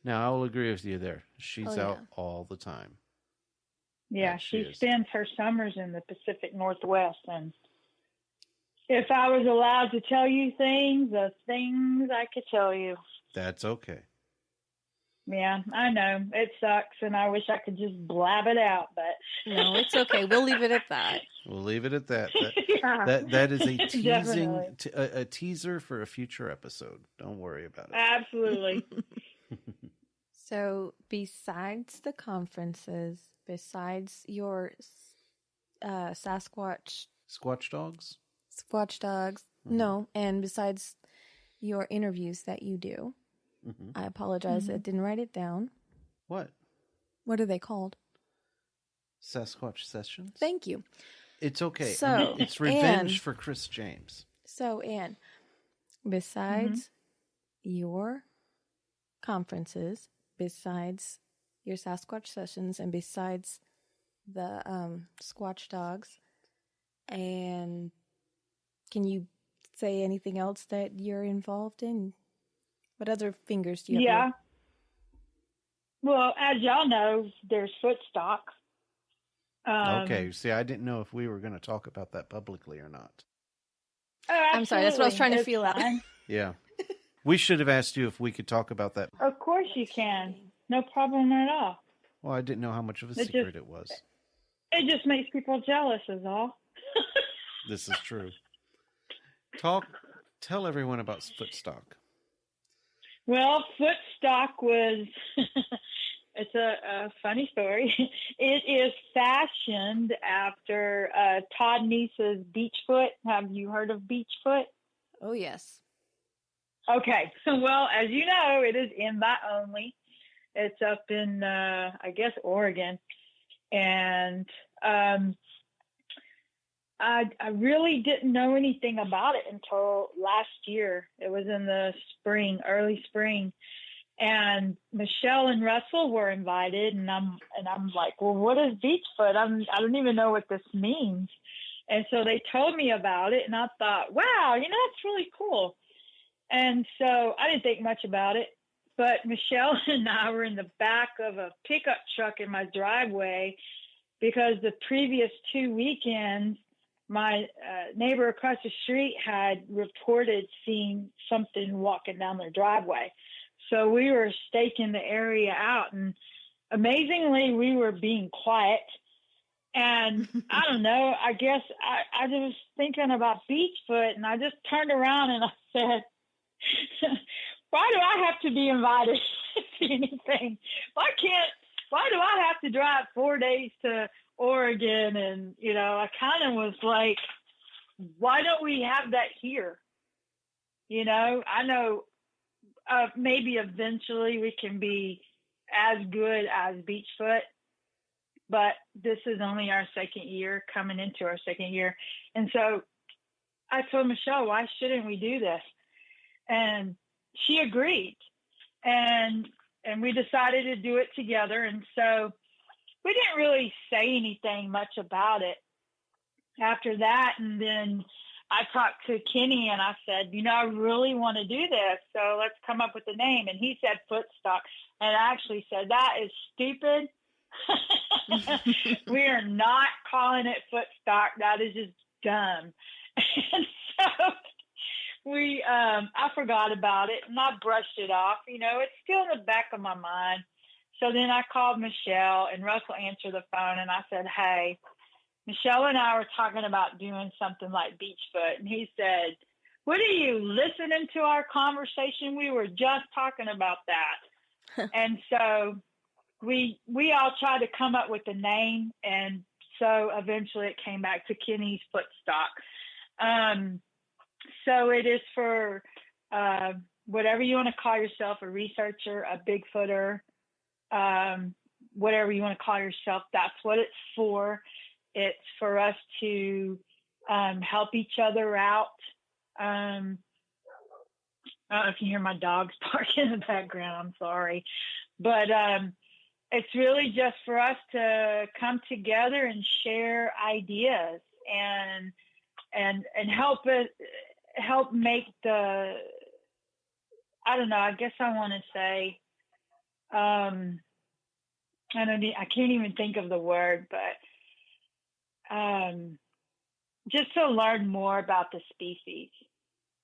Now, I'll agree with you there. She's out all the time. Yeah, she spends her summers in the Pacific Northwest. And if I was allowed to tell you the things I could tell you. That's okay. Yeah, I know. It sucks, and I wish I could just blab it out, but... No, it's okay. We'll leave it at that. We'll leave it at that. That is a teaser for a future episode. Don't worry about it. Absolutely. So, besides the conferences, besides your Sasquatch... Squatch dogs? Squatch dogs. Mm-hmm. No, and besides your interviews that you do... Mm-hmm. I apologize. I didn't write it down. What? What are they called? Sasquatch sessions. Thank you. It's okay. So it's revenge for Chris James. So, Ann, besides your conferences, besides your Sasquatch sessions, and besides the Squatch dogs, and can you say anything else that you're involved in? What other fingers do you have? Yeah. Well, as y'all know, there's Footstock. Okay. See, I didn't know if we were going to talk about that publicly or not. Oh, I'm sorry. That's what I was trying to feel out. Yeah. We should have asked you if we could talk about that. Of course you can. No problem at all. Well, I didn't know how much of a secret it was. It just makes people jealous is all. This is true. Tell everyone about Footstock. Well, Footstock was, it's a funny story. It is fashioned after Todd Neese's Beachfoot. Have you heard of Beachfoot? Oh, yes. Okay. Well, as you know, it is invite only. It's up in, I guess, Oregon. And I really didn't know anything about it until last year. It was in the spring, early spring, and Michelle and Russell were invited, and I'm like, well, what is Beachfoot? I don't even know what this means. And so they told me about it, and I thought, wow, that's really cool. And so I didn't think much about it, but Michelle and I were in the back of a pickup truck in my driveway because the previous 2 weekends, my neighbor across the street had reported seeing something walking down their driveway. So we were staking the area out, and amazingly, we were being quiet. And I don't know, I guess I was thinking about Beachfoot, and I just turned around and I said, why do I have to be invited to anything? Why why do I have to drive 4 days to Oregon? And, I kind of was like, why don't we have that here? I know maybe eventually we can be as good as Beachfoot, but this is only our second year, coming into our second year. And so I told Michelle, why shouldn't we do this? And she agreed. And we decided to do it together. And so we didn't really say anything much about it after that. And then I talked to Kenny and I said, I really want to do this. So let's come up with a name. And he said Footstock. And I actually said, that is stupid. We are not calling it Footstock. That is just dumb. And so I forgot about it and I brushed it off. It's still in the back of my mind. So then I called Michelle and Russell answered the phone and I said, hey, Michelle and I were talking about doing something like Beachfoot. And he said, what are you listening to our conversation? We were just talking about that. And so we all tried to come up with a name. And so eventually it came back to Kenny's Footstock. So it is for whatever you want to call yourself, a researcher, a Bigfooter, whatever you want to call yourself. That's what it's for. It's for us to help each other out. I don't know if you hear my dogs barking in the background. I'm sorry. But it's really just for us to come together and share ideas and help make I don't know, I guess I want to say, I can't even think of the word, but just to learn more about the species.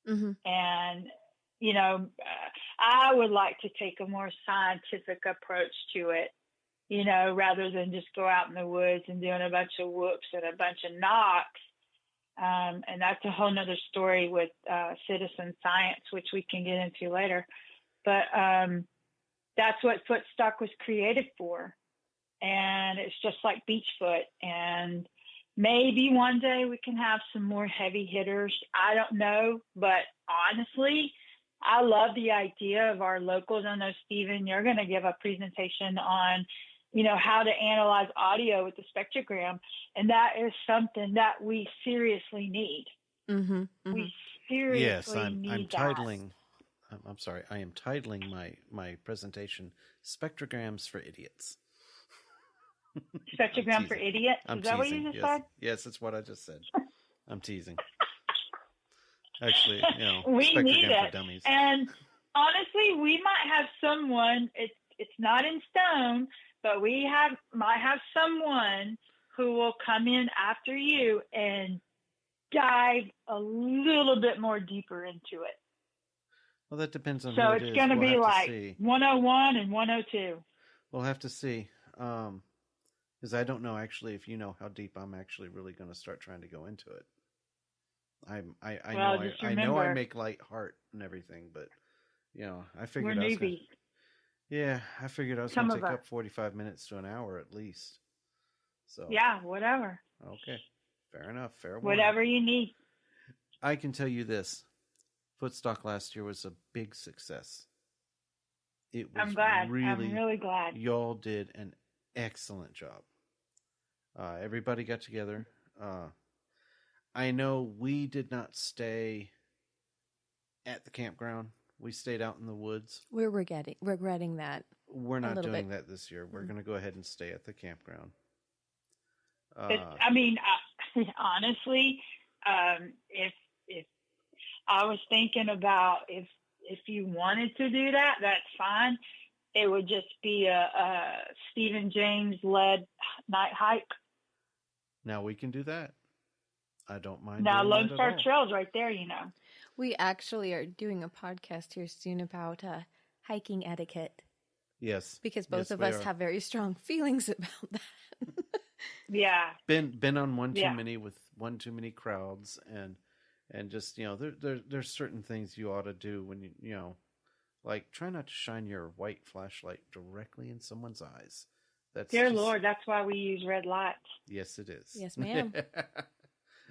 Mm-hmm. And, I would like to take a more scientific approach to it, rather than just go out in the woods and doing a bunch of whoops and a bunch of knocks. And that's a whole nother story with citizen science, which we can get into later. But that's what Footstock was created for. And it's just like Beachfoot. And maybe one day we can have some more heavy hitters. I don't know. But honestly, I love the idea of our locals. I know, Stephen, you're going to give a presentation on how to analyze audio with the spectrogram. And that is something that we seriously need. Mm-hmm, mm-hmm. We seriously need that. I'm sorry. I am titling my presentation "Spectrograms for Idiots." Spectrogram for idiots? Is that what you just said? Yes, that's what I just said. I'm teasing. Actually, we need it. For dummies. And honestly, we might have someone. It's not in stone, but we might have someone who will come in after you and dive a little bit more deeper into it. Well, that depends on so who it is. So it's going to be like 101 and 102. We'll have to see. Because I don't know actually if you know how deep I'm actually really going to start trying to go into it. I know I make light heart and everything, but I figured we're newbies. I figured I was going to take up 45 minutes to an hour at least. So yeah, whatever. Okay, fair enough. Fair whatever warning. You need. I can tell you this: Footstock last year was a big success. It was. I'm glad. I'm really glad. Y'all did an excellent job. Everybody got together. I know we did not stay at the campground. We stayed out in the woods. We're regretting that. We're not doing that this year. We're going to go ahead and stay at the campground. Honestly, if I was thinking about if you wanted to do that, that's fine. It would just be a Stephen James led night hike. Now we can do that. I don't mind. Now Lone Star Trail's right there, We actually are doing a podcast here soon about hiking etiquette. Yes. Because both of us have very strong feelings about that. Yeah. Been on one too many with one too many crowds and just, there's certain things you ought to do when you like try not to shine your white flashlight directly in someone's eyes Dear Lord, that's why we use red lights. Yes, it is. Yes, ma'am.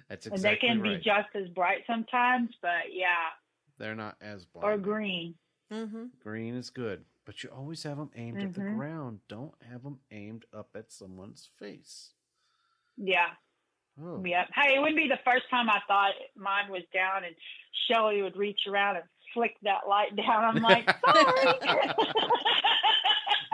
That's exactly right. And they can be just as bright sometimes, but yeah. They're not as bright. Or green. Mm-hmm. Green is good, but you always have them aimed at the ground. Don't have them aimed up at someone's face. Yeah. Oh. Yeah. Hey, it wouldn't be the first time I thought mine was down and Shelly would reach around and flick that light down. I'm like, sorry.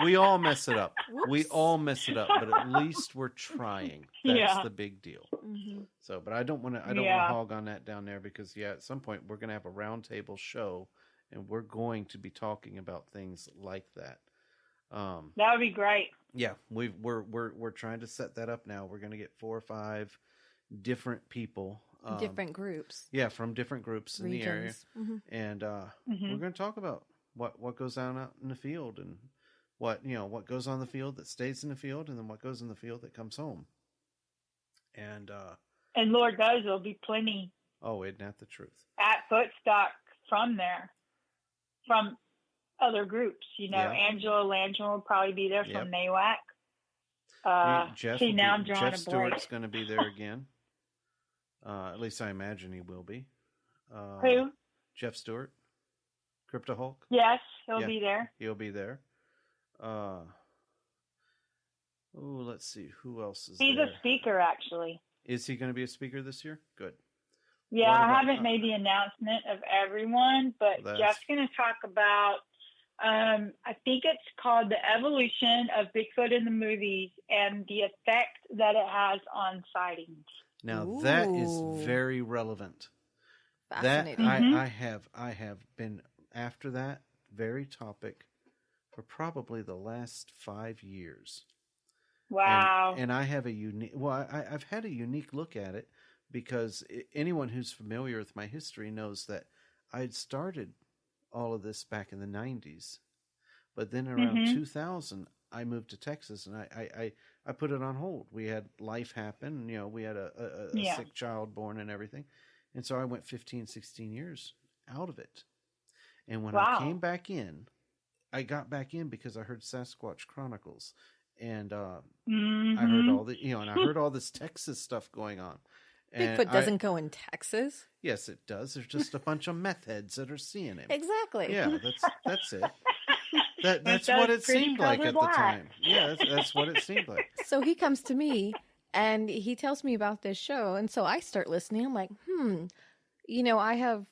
We all mess it up. Whoops. We all mess it up, but at least we're trying. That's the big deal. Mm-hmm. So, but I don't want to. want to hog on that down there because at some point we're going to have a roundtable show, and we're going to be talking about things like that. That would be great. Yeah, we're trying to set that up now. We're going to get 4 or 5 different people, different groups. Yeah, from different groups in the area, and Mm-hmm. we're going to talk about what goes on out in the field and what goes on the field that stays in the field, and then what goes in the field that comes home. And Lord knows there'll be plenty. Oh, isn't that the truth? At Footstock from there, from other groups. Angela Landrum will probably be there from NAWAC. Jeff Stewart's going to be there again. At least I imagine he will be. Who? Jeff Stewart, Crypto Hulk. Yes, he'll be there. He'll be there. Let's see who else is. He's there. a speaker, actually. Is he going to be a speaker this year? Good. Yeah, I haven't made the announcement of everyone, but Jeff's going to talk about. I think it's called The Evolution of Bigfoot in the Movies and the effect that it has on sightings. Now that is very relevant. Fascinating. That I have been after that very topic for probably the last 5 years. Wow. And I have I've had a unique look at it because anyone who's familiar with my history knows that I had started all of this back in the 90s. But then around 2000, I moved to Texas and I put it on hold. We had life happen. We had a sick child born and everything. And so I went 15, 16 years out of it. And when I came back in, I got back in because I heard Sasquatch Chronicles. And I heard I heard all this Texas stuff going on. And Bigfoot doesn't go in Texas. Yes, it does. There's just a bunch of meth heads that are seeing him. Exactly. Yeah, that's it. That's what it seemed like at the time. Yeah, that's what it seemed like. So he comes to me and he tells me about this show, and so I start listening. I'm like, I have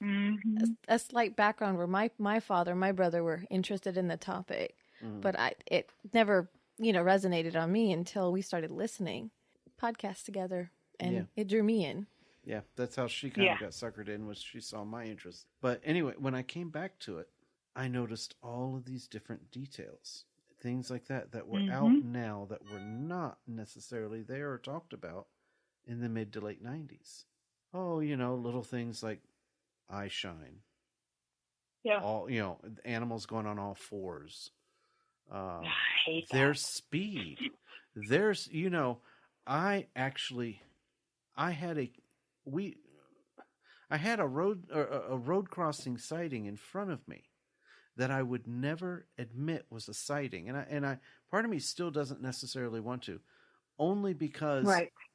a slight background where my father and my brother were interested in the topic, but it never resonated on me until we started listening podcasts together. And it drew me in. Yeah, that's how she kind of got suckered in, was she saw my interest. But anyway, when I came back to it, I noticed all of these different details, things like that were out now that were not necessarily there or talked about in the mid to late 90s. Oh, little things like eye shine. Yeah. All, animals going on all fours. I hate their speed. There's, I had a road crossing sighting in front of me that I would never admit was a sighting, and I part of me still doesn't necessarily want to, only because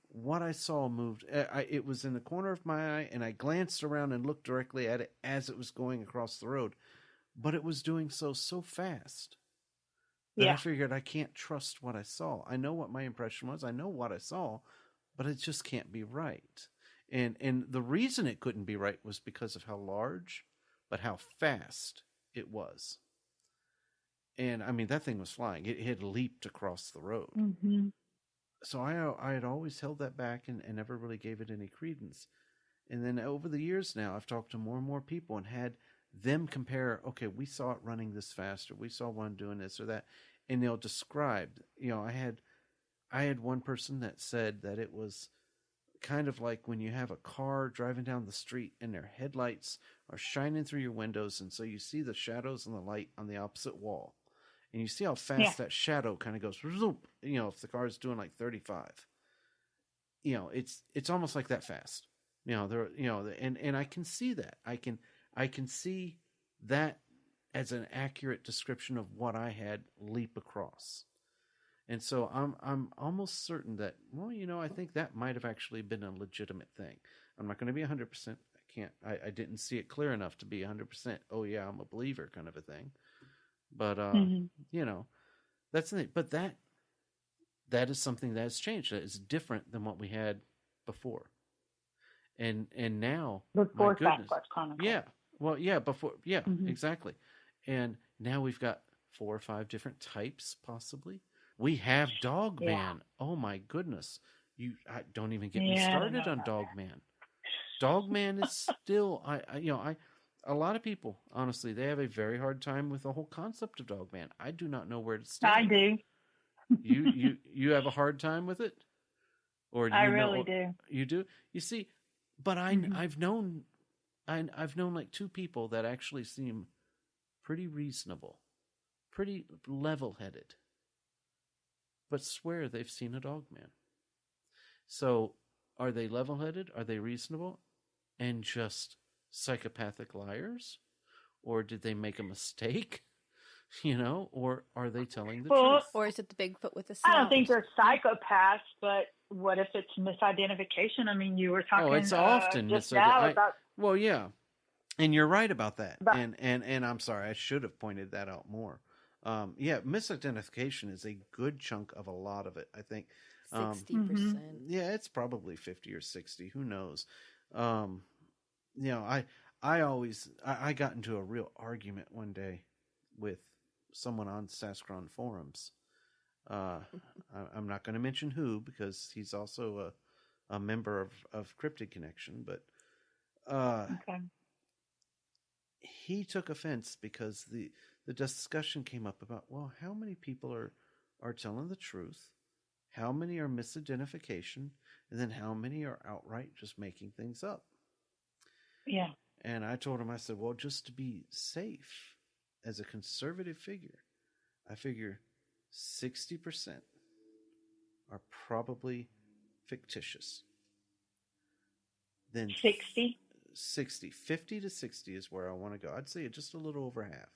what I saw moved. It was in the corner of my eye, and I glanced around and looked directly at it as it was going across the road, but it was doing so fast that I figured I can't trust what I saw. I know what my impression was. I know what I saw. But it just can't be right. And the reason it couldn't be right was because of how large, but how fast it was. And, I mean, that thing was flying. It had leaped across the road. Mm-hmm. So I had always held that back and never really gave it any credence. And then over the years now, I've talked to more and more people and had them compare, okay, we saw it running this fast, or we saw one doing this or that. And they'll describe, I had one person that said that it was kind of like when you have a car driving down the street and their headlights are shining through your windows, and so you see the shadows and the light on the opposite wall. And you see how fast that shadow kind of goes, if the car is doing like 35. It's almost like that fast. And I can see that. I can see that as an accurate description of what I had leap across. And so I'm almost certain that, well, I think that might have actually been a legitimate thing. I'm not going to be 100%. I didn't see it clear enough to be 100%. Oh yeah, I'm a believer kind of a thing. But, that's the thing. But that is something that has changed. That is different than what we had before. And now, before Sasquatch Chronicles. Yeah. Well, yeah, before. Yeah, exactly. And now we've got 4 or 5 different types, possibly. We have Dogman. Oh my goodness! Don't even get me started on Dogman. Dogman is still, a lot of people, honestly, they have a very hard time with the whole concept of Dogman. I do not know where to stand. I do. You have a hard time with it, or I really do. You do. You see, but I've known like 2 people that actually seem pretty reasonable, pretty level-headed, but swear they've seen a Dogman. So, are they level-headed? Are they reasonable? And just psychopathic liars? Or did they make a mistake? Or are they telling the truth? Or is it the Bigfoot with the snout? I don't think they're psychopaths, but what if it's misidentification? I mean, you were talking it's often just now about... Well, yeah. And you're right about that. And I'm sorry, I should have pointed that out more. Misidentification is a good chunk of a lot of it, I think. 60%. Yeah, it's probably 50 or 60. Who knows? I got into a real argument one day with someone on Sasquatch forums. I'm not going to mention who, because he's also a member of Cryptid Connection, but okay. He took offense because the discussion came up about, well, how many people are telling the truth? How many are misidentification? And then how many are outright just making things up? Yeah. And I told him, I said, well, just to be safe, as a conservative figure, I figure 60% are probably fictitious. Then 60? 50 to 60 is where I want to go. I'd say just a little over half.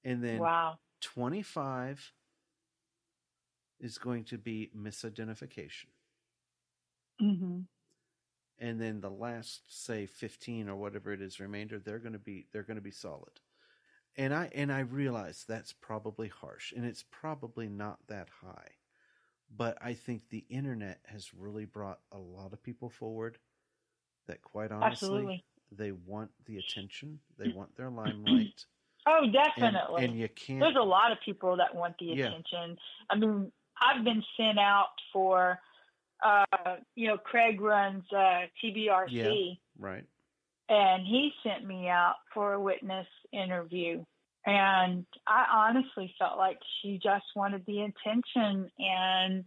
And then 25 is going to be misidentification. Mm-hmm. And then the last, say 15 or whatever it is remainder, they're going to be solid. And I realize that's probably harsh, and it's probably not that high. But I think the internet has really brought a lot of people forward that, quite honestly, absolutely, they want the attention, they want their limelight. Oh, definitely. And you can't. There's a lot of people that want the attention. I mean, I've been sent out for, Craig runs TBRC. Yeah, right. And he sent me out for a witness interview. And I honestly felt like she just wanted the attention. And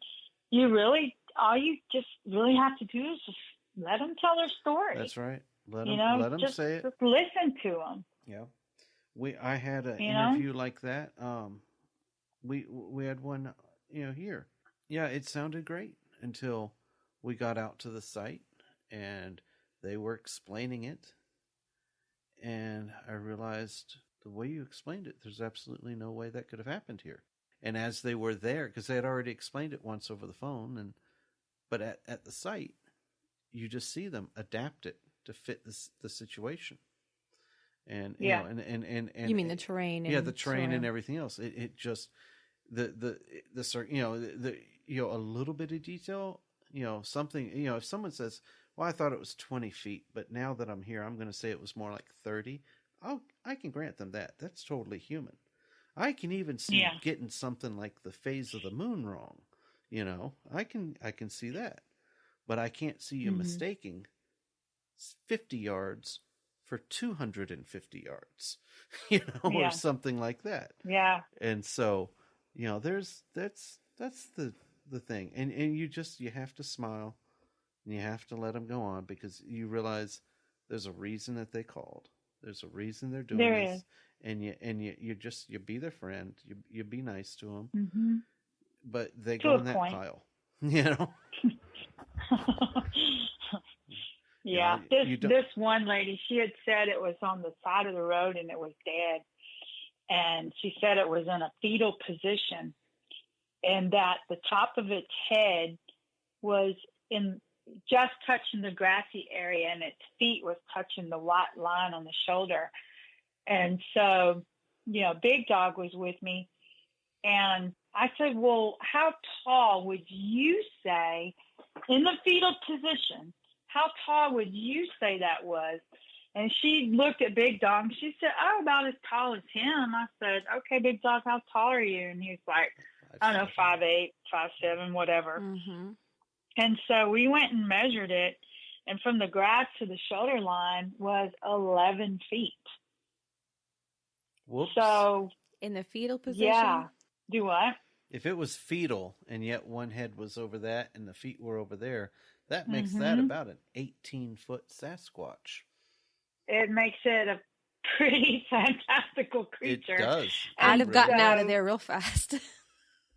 all you just really have to do is just let them tell their story. That's right. Let them say it. Just listen to them. Yeah. I had an interview like that. We had one, here. Yeah, it sounded great until we got out to the site and they were explaining it. And I realized the way you explained it, there's absolutely no way that could have happened here. And as they were there, because they had already explained it once over the phone, but at the site, you just see them adapt it to fit the situation. And and you mean the terrain? Yeah, the terrain and everything else. It just the a little bit of detail. Something. If someone says, "Well, I thought it was 20 feet, but now that I'm here, I'm going to say it was more like 30." I can grant them that. That's totally human. I can even see getting something like the phase of the moon wrong. I can see that, but I can't see you mistaking 50 yards for 250 yards, or something like that. Yeah. And so, that's the thing. And you have to smile and you have to let them go on, because you realize there's a reason that they called. There's a reason they're doing this. And you be their friend. You be nice to them. Mm-hmm. But they go in that pile, Yeah, this one lady, she had said it was on the side of the road and it was dead. And she said it was in a fetal position. and that the top of its head was just touching the grassy area, and its feet was touching the white line on the shoulder. And so, Big Dog was with me, and I said, well, how tall would you say, in the fetal position, how tall would you say that was? And she looked at Big Dog, and she said, oh, about as tall as him. I said, okay, Big Dog, how tall are you? And he was like, I don't know, 5'8", 5'7", whatever. Mm-hmm. And so we went and measured it, and from the grass to the shoulder line was 11 feet. Whoops. So in the fetal position? Yeah. Do what? If it was fetal and yet one head was over that and the feet were over there, that makes that about an 18-foot Sasquatch. It makes it a pretty fantastical creature. It does. I'd have gotten out of there real fast.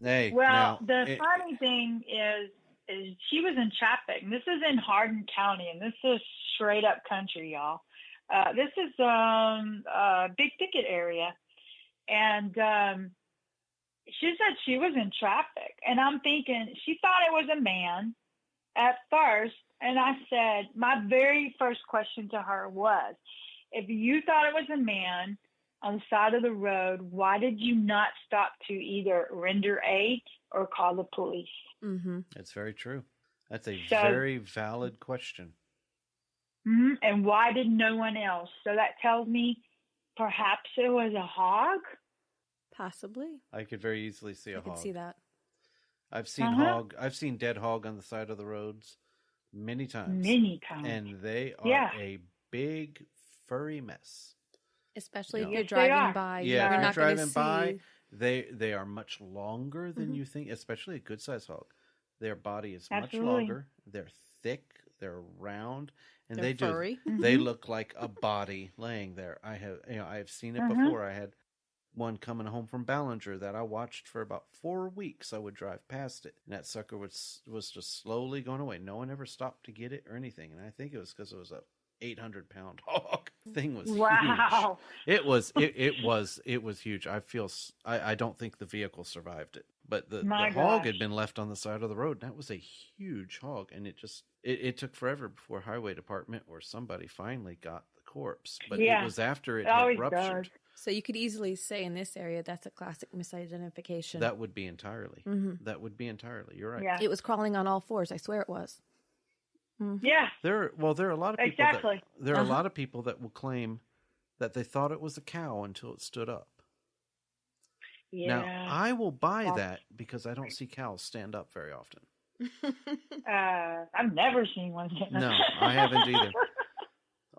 Hey, well, the funny thing is she was in traffic. And this is in Hardin County, and this is straight up country, y'all. This is a big ticket area. And she said she was in traffic. And I'm thinking, she thought it was a man at first. And I said, my very first question to her was, if you thought it was a man on the side of the road, why did you not stop to either render aid or call the police? Mm-hmm. That's very true. That's a very valid question. Mm-hmm. And why did no one else? So that tells me perhaps it was a hog? Possibly. I could very easily see a hog. I could see that. I've seen hog. I've seen dead hog on the side of the roads many times. Many times. And they are a big, furry mess. Especially if you're driving by. Yeah, you're if not you're driving see... by, they are much longer than you think, especially a good-sized hog. Their body is much longer. They're thick. They're round. And they're furry. They look like a body laying there. I have seen it before. I had one coming home from Ballinger that I watched for about 4 weeks. I would drive past it, and that sucker was just slowly going away. No one ever stopped to get it or anything, and I think it was because it was a 800-pound hog. Thing was huge. It was huge. I don't think the vehicle survived it, but the hog had been left on the side of the road. And that was a huge hog, and it took forever before highway department or somebody finally got the corpse. But it was after it had ruptured. Does. So you could easily say in this area that's a classic misidentification. That would be entirely. Mm-hmm. That would be entirely. You're right. Yeah. It was crawling on all fours. I swear it was. Mm-hmm. Yeah. There are a lot of people. Exactly. There are a lot of people that will claim that they thought it was a cow until it stood up. Yeah. Now I will buy that because I don't see cows stand up very often. I've never seen one stand up. No, I haven't either.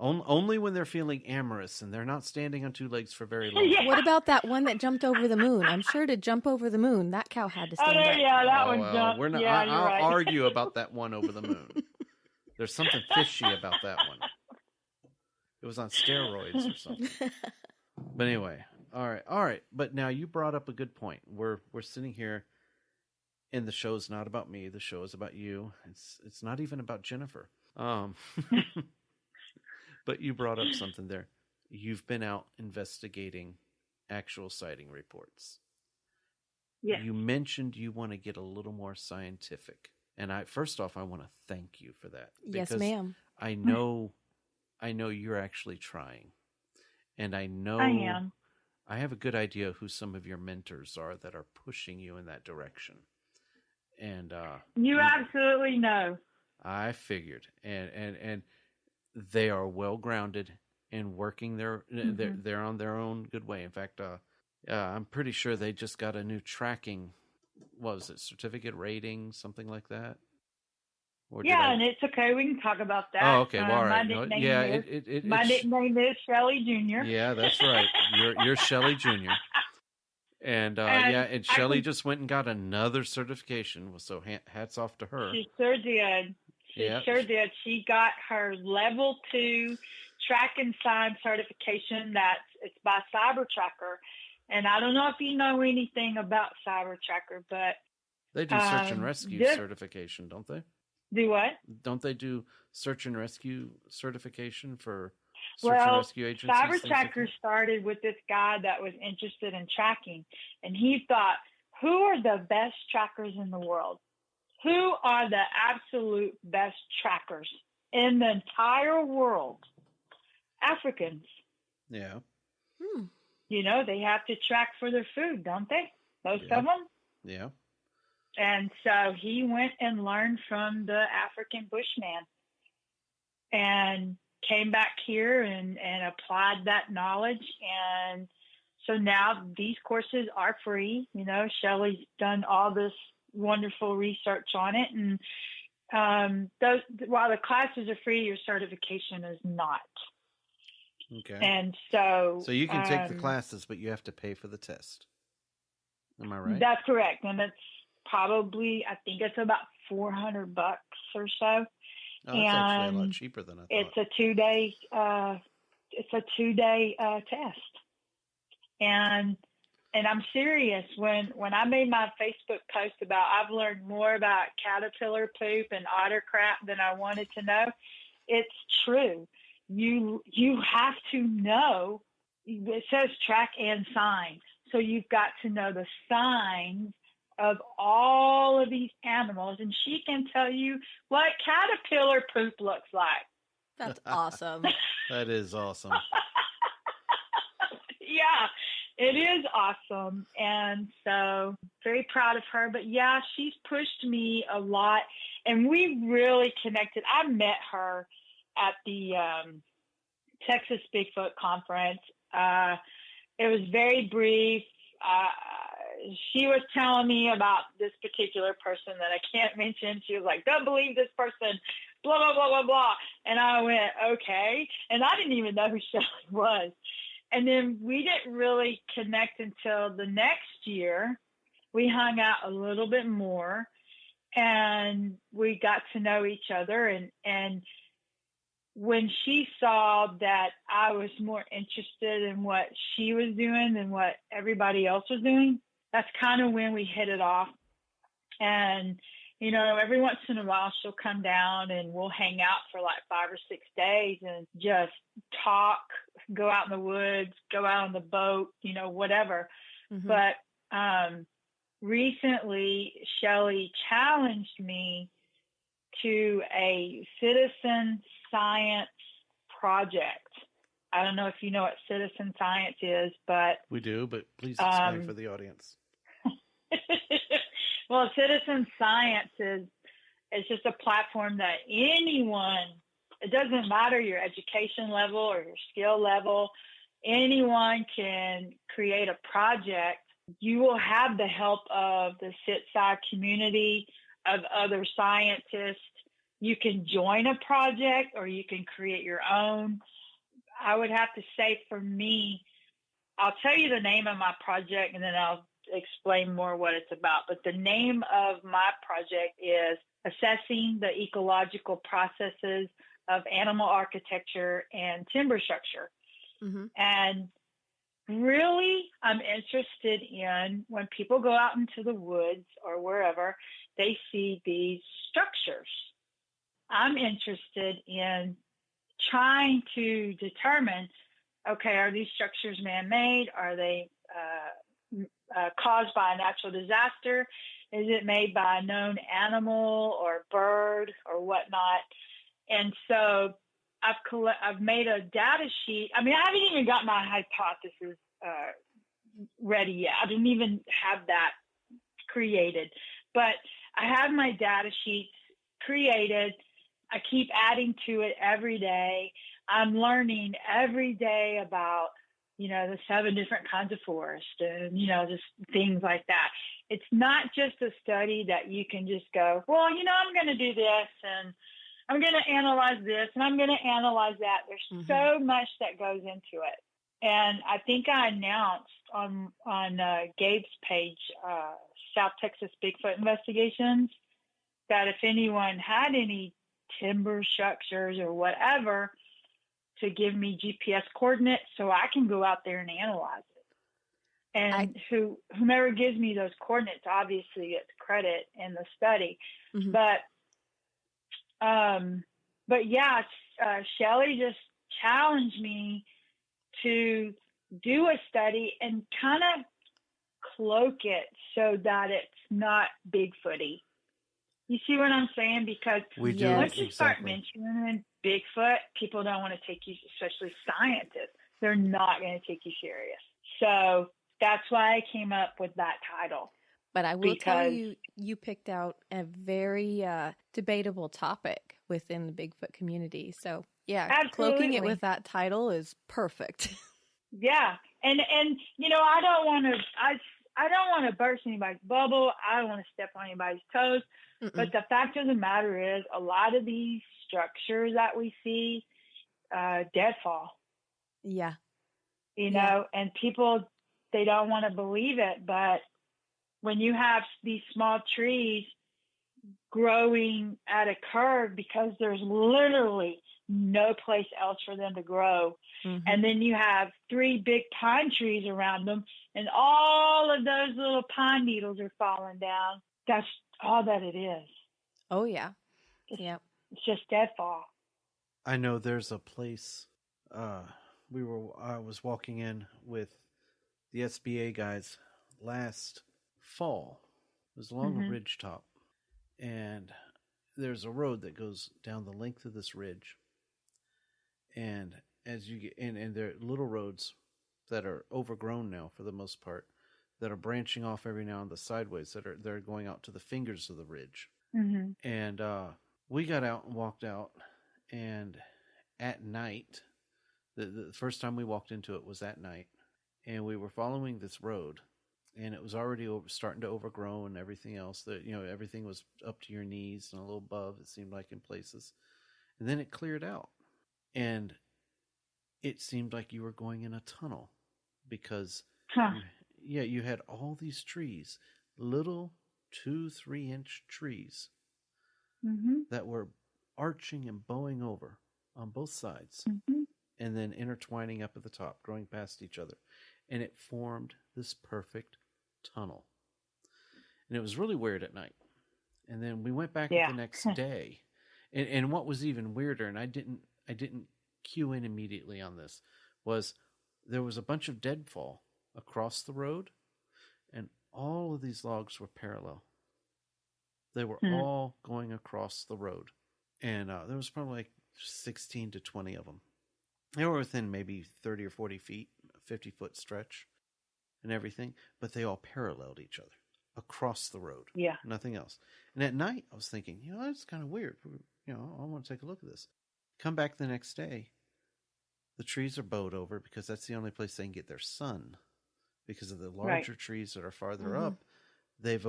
Only when they're feeling amorous and they're not standing on two legs for very long. Yeah. What about that one that jumped over the moon? I'm sure to jump over the moon, that cow had to stand up. Yeah, that one jumped. We're not, I'll argue about that one over the moon. There's something fishy about that one. It was on steroids or something. But anyway, all right. But now you brought up a good point. We're sitting here, and the show's not about me. The show is about you. It's not even about Jennifer. But you brought up something there. You've been out investigating actual sighting reports. Yes. You mentioned you want to get a little more scientific. And first off, I want to thank you for that. Yes, ma'am. I know you're actually trying. And I know I am. I have a good idea who some of your mentors are that are pushing you in that direction. And you absolutely know. I figured. And they are well grounded and working they're on their own good way. In fact, I'm pretty sure they just got a new tracking, what was it, certificate rating, something like that? And it's okay. We can talk about that. Oh, okay. Well, all right. My nickname is Shelley Jr. Yeah, that's right. You're Shelley Jr. And and Shelley just went and got another certification. So hats off to her. She sure did. Sure did. She got her level 2 track and sign certification. It's by CyberTracker. And I don't know if you know anything about CyberTracker, but they do search and rescue certification, don't they? Do what? Don't they do search and rescue certification for search and rescue agencies? CyberTracker started with this guy that was interested in tracking, and he thought, who are the best trackers in the world? Who are the absolute best trackers in the entire world? Africans. Yeah. You know, they have to track for their food, don't they? Most of them. Yeah. And so he went and learned from the African bushman and came back here and applied that knowledge. And so now these courses are free. You know, Shelley's done all this wonderful research on it. And while the classes are free, your certification is not. Okay. And so you can take the classes, but you have to pay for the test. Am I right? That's correct. And it's probably, I think it's about $400 or so. Oh, that's actually a lot cheaper than I thought. It's a 2-day test. And I'm serious. When I made my Facebook post about I've learned more about caterpillar poop and otter crap than I wanted to know, it's true. You have to know. It says track and sign. So you've got to know the signs of all of these animals, and she can tell you what caterpillar poop looks like. That's awesome. That is awesome. Yeah, it is awesome. And so very proud of her. But yeah, she's pushed me a lot, and we really connected. I met her at the Texas Bigfoot Conference. It was very brief. She was telling me about this particular person that I can't mention. She was like, don't believe this person, blah, blah, blah, blah, blah. And I went, okay. And I didn't even know who Shelley was. And then we didn't really connect until the next year. We hung out a little bit more, and we got to know each other. And when she saw that I was more interested in what she was doing than what everybody else was doing, that's kind of when we hit it off. And, you know, every once in a while she'll come down and we'll hang out for like 5 or 6 days and just talk, go out in the woods, go out on the boat, you know, whatever. Mm-hmm. But recently Shelley challenged me to a citizen science project. I don't know if you know what citizen science is, but we do, but please explain for the audience. Well, citizen science is just a platform that anyone, it doesn't matter your education level or your skill level, anyone can create a project. You will have the help of the CitSci community, of other scientists. You can join a project or you can create your own. I would have to say for me, I'll tell you the name of my project and then I'll explain more what it's about. But the name of my project is Assessing the Ecological Processes of Animal Architecture and Timber Structure. Mm-hmm. And really, I'm interested in when people go out into the woods or wherever, they see these structures. I'm interested in trying to determine, okay, are these structures man-made? Are they caused by a natural disaster? Is it made by a known animal or bird or whatnot? And so I've made a data sheet. I mean, I haven't even got my hypothesis ready yet. I didn't even have that created, but I have my data sheets created. I keep adding to it every day. I'm learning every day about, you know, the 7 different kinds of forest and, you know, just things like that. It's not just a study that you can just go, well, you know, I'm going to do this and I'm going to analyze this and I'm going to analyze that. There's so much that goes into it. And I think I announced on Gabe's page, South Texas Bigfoot Investigations, that if anyone had any timber structures or whatever, to give me GPS coordinates so I can go out there and analyze it. And whomever gives me those coordinates obviously gets credit in the study. Mm-hmm. But yeah, Shelley just challenged me to do a study and kind of cloak it so that it's not Bigfooty. You see what I'm saying? Because once you start mentioning Bigfoot, people don't want to take you, especially scientists. They're not going to take you serious. So that's why I came up with that title. But I will tell you, you picked out a very debatable topic within the Bigfoot community. So, yeah, absolutely. Cloaking it with that title is perfect. Yeah. And you know, I don't want to burst anybody's bubble. I don't want to step on anybody's toes. Mm-mm. But the fact of the matter is, a lot of these structures that we see, deadfall. Yeah. You know, and people, they don't want to believe it. But when you have these small trees growing at a curve because there's literally no place else for them to grow. Mm-hmm. And then you have 3 big pine trees around them, and all of those little pine needles are falling down. That's all that it is. Oh, yeah. Yep. It's just deadfall. I know there's a place I was walking in with the SBA guys last fall. It was along a ridge top, and there's a road that goes down the length of this ridge. And as you get in, and there are little roads that are overgrown now for the most part, that are branching off every now and then sideways, they're going out to the fingers of the ridge. Mm-hmm. And we got out and walked out, and at night, the first time we walked into it was at night, and we were following this road, and it was already starting to overgrow and everything else. That, you know, everything was up to your knees and a little above, it seemed like in places. And then it cleared out. And it seemed like you were going in a tunnel because, you had all these trees, little 2-3 inch trees that were arching and bowing over on both sides and then intertwining up at the top, growing past each other. And it formed this perfect tunnel. And it was really weird at night. And then we went back the next day. And what was even weirder, and I didn't cue in immediately on this, was there was a bunch of deadfall across the road, and all of these logs were parallel. They were all going across the road, and there was probably like 16 to 20 of them. They were within maybe 30 or 40 feet, a 50-foot stretch and everything, but they all paralleled each other across the road. Yeah. Nothing else. And at night, I was thinking, you know, that's kind of weird. You know, I want to take a look at this. Come back the next day, the trees are bowed over because that's the only place they can get their sun. Because of the larger trees that are farther up, they've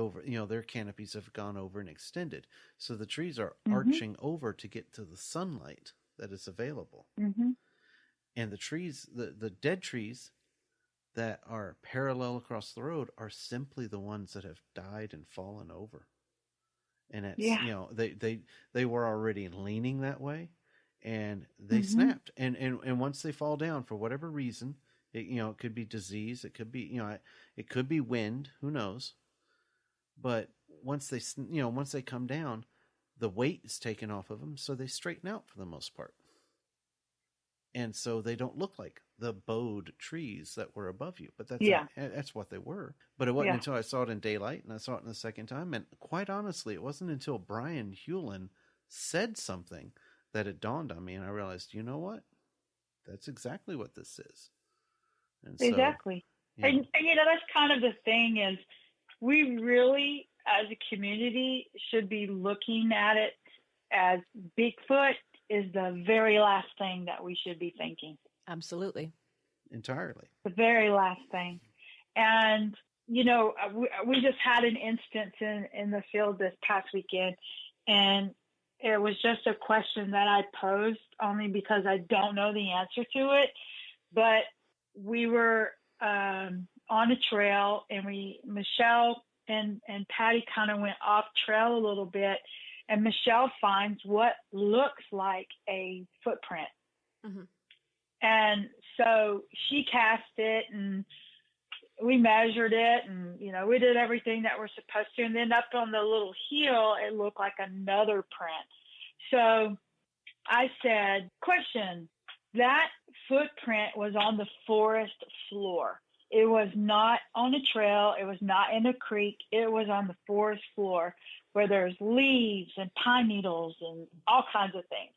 their canopies have gone over and extended. So the trees are arching over to get to the sunlight that is available. And the trees, the dead trees that are parallel across the road are simply the ones that have died and fallen over. And it's, you know, they were already leaning that way, and they snapped. And once they fall down for whatever reason, it could be disease, it could be, it could be wind, who knows? But once they come down, the weight is taken off of them, so they straighten out for the most part. And so they don't look like the bowed trees that were above you, but that's what they were. But it wasn't until I saw it in daylight, and I saw it in the second time. And quite honestly, it wasn't until Brian Hewlin said something that it dawned on me, and I realized, you know what? That's exactly what this is. And exactly. So, and that's kind of the thing is, we really, as a community, should be looking at it as Bigfoot is the very last thing that we should be thinking. Absolutely. Entirely. The very last thing. And, we just had an instance in the field this past weekend, and it was just a question that I posed only because I don't know the answer to it. But we were on a trail, and Michelle and Patty kind of went off trail a little bit. And Michelle finds what looks like a footprint. And so she cast it, and we measured it, and, we did everything that we're supposed to. And then up on the little hill, it looked like another print. So I said, question, that footprint was on the forest floor. It was not on a trail. It was not in a creek. It was on the forest floor where there's leaves and pine needles and all kinds of things.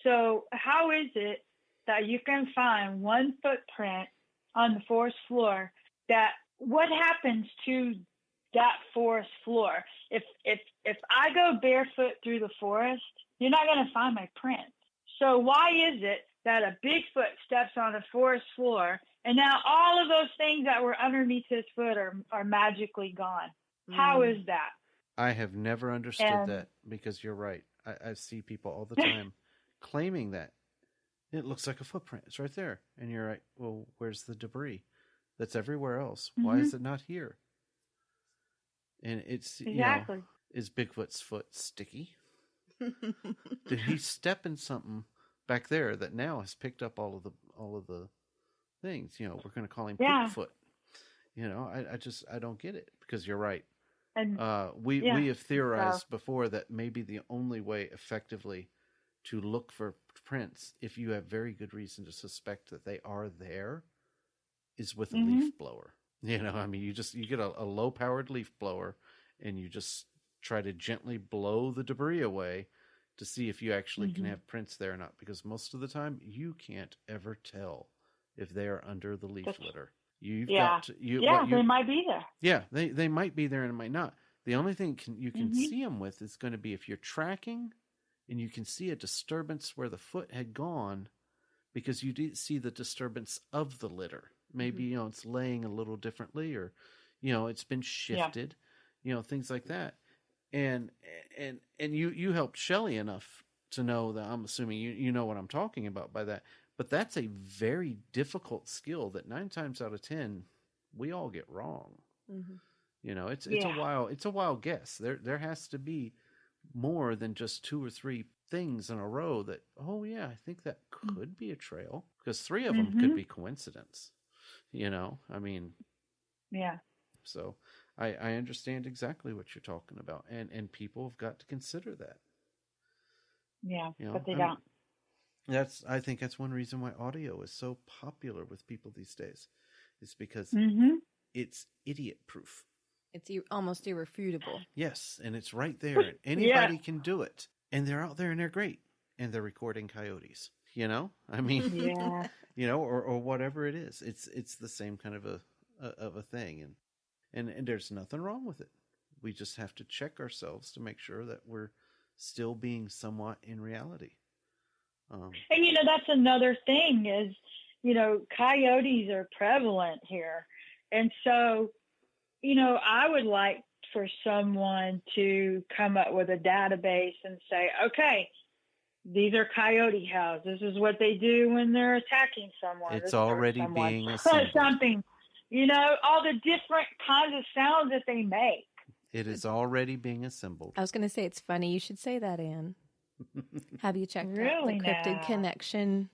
So how is it that you can find one footprint on the forest floor? That what happens to that forest floor? If I go barefoot through the forest, you're not going to find my print. So why is it that a Bigfoot steps on a forest floor and now all of those things that were underneath his foot are magically gone? How is that? I have never understood that, because you're right. I see people all the time claiming that it looks like a footprint. It's right there. And you're right. Well, where's the debris that's everywhere else? Mm-hmm. Why is it not here? And it's, exactly. Is Bigfoot's foot sticky? Did he step in something back there that now has picked up all of the things? We're going to call him Bigfoot. I don't get it, because you're right. And we have theorized before that maybe the only way effectively to look for prints, if you have very good reason to suspect that they are there, is with a leaf blower. You get a low powered leaf blower and you just try to gently blow the debris away to see if you actually can have prints there or not, because most of the time you can't ever tell if they are under the leaf litter. They might be there. Yeah, they might be there and it might not. The only thing you can see them with is going to be if you're tracking and you can see a disturbance where the foot had gone, because you do see the disturbance of the litter. Maybe, it's laying a little differently, or, it's been shifted, things like that. And you helped Shelley enough to know that, I'm assuming you know what I'm talking about by that. But that's a very difficult skill that 9 times out of 10 we all get wrong. It's a wild guess. There has to be more than just 2 or 3 things in a row that, I think that could be a trail, because 3 of them could be coincidence. So I understand exactly what you're talking about, and people have got to consider that. Yeah, but they don't. I think that's one reason why audio is so popular with people these days. It's because it's idiot proof. It's almost irrefutable. Yes, and it's right there. And anybody can do it. And they're out there and they're great. And they're recording coyotes. Or whatever it is. It's the same kind of a thing. And there's nothing wrong with it. We just have to check ourselves to make sure that we're still being somewhat in reality. And that's another thing is, coyotes are prevalent here. And so, I would like for someone to come up with a database and say, okay, these are coyote howls. This is what they do when they're attacking someone. It's already being assembled. Something, all the different kinds of sounds that they make. It is already being assembled. I was going to say, it's funny you should say that, Ann. Have you checked out the Cryptid Connection?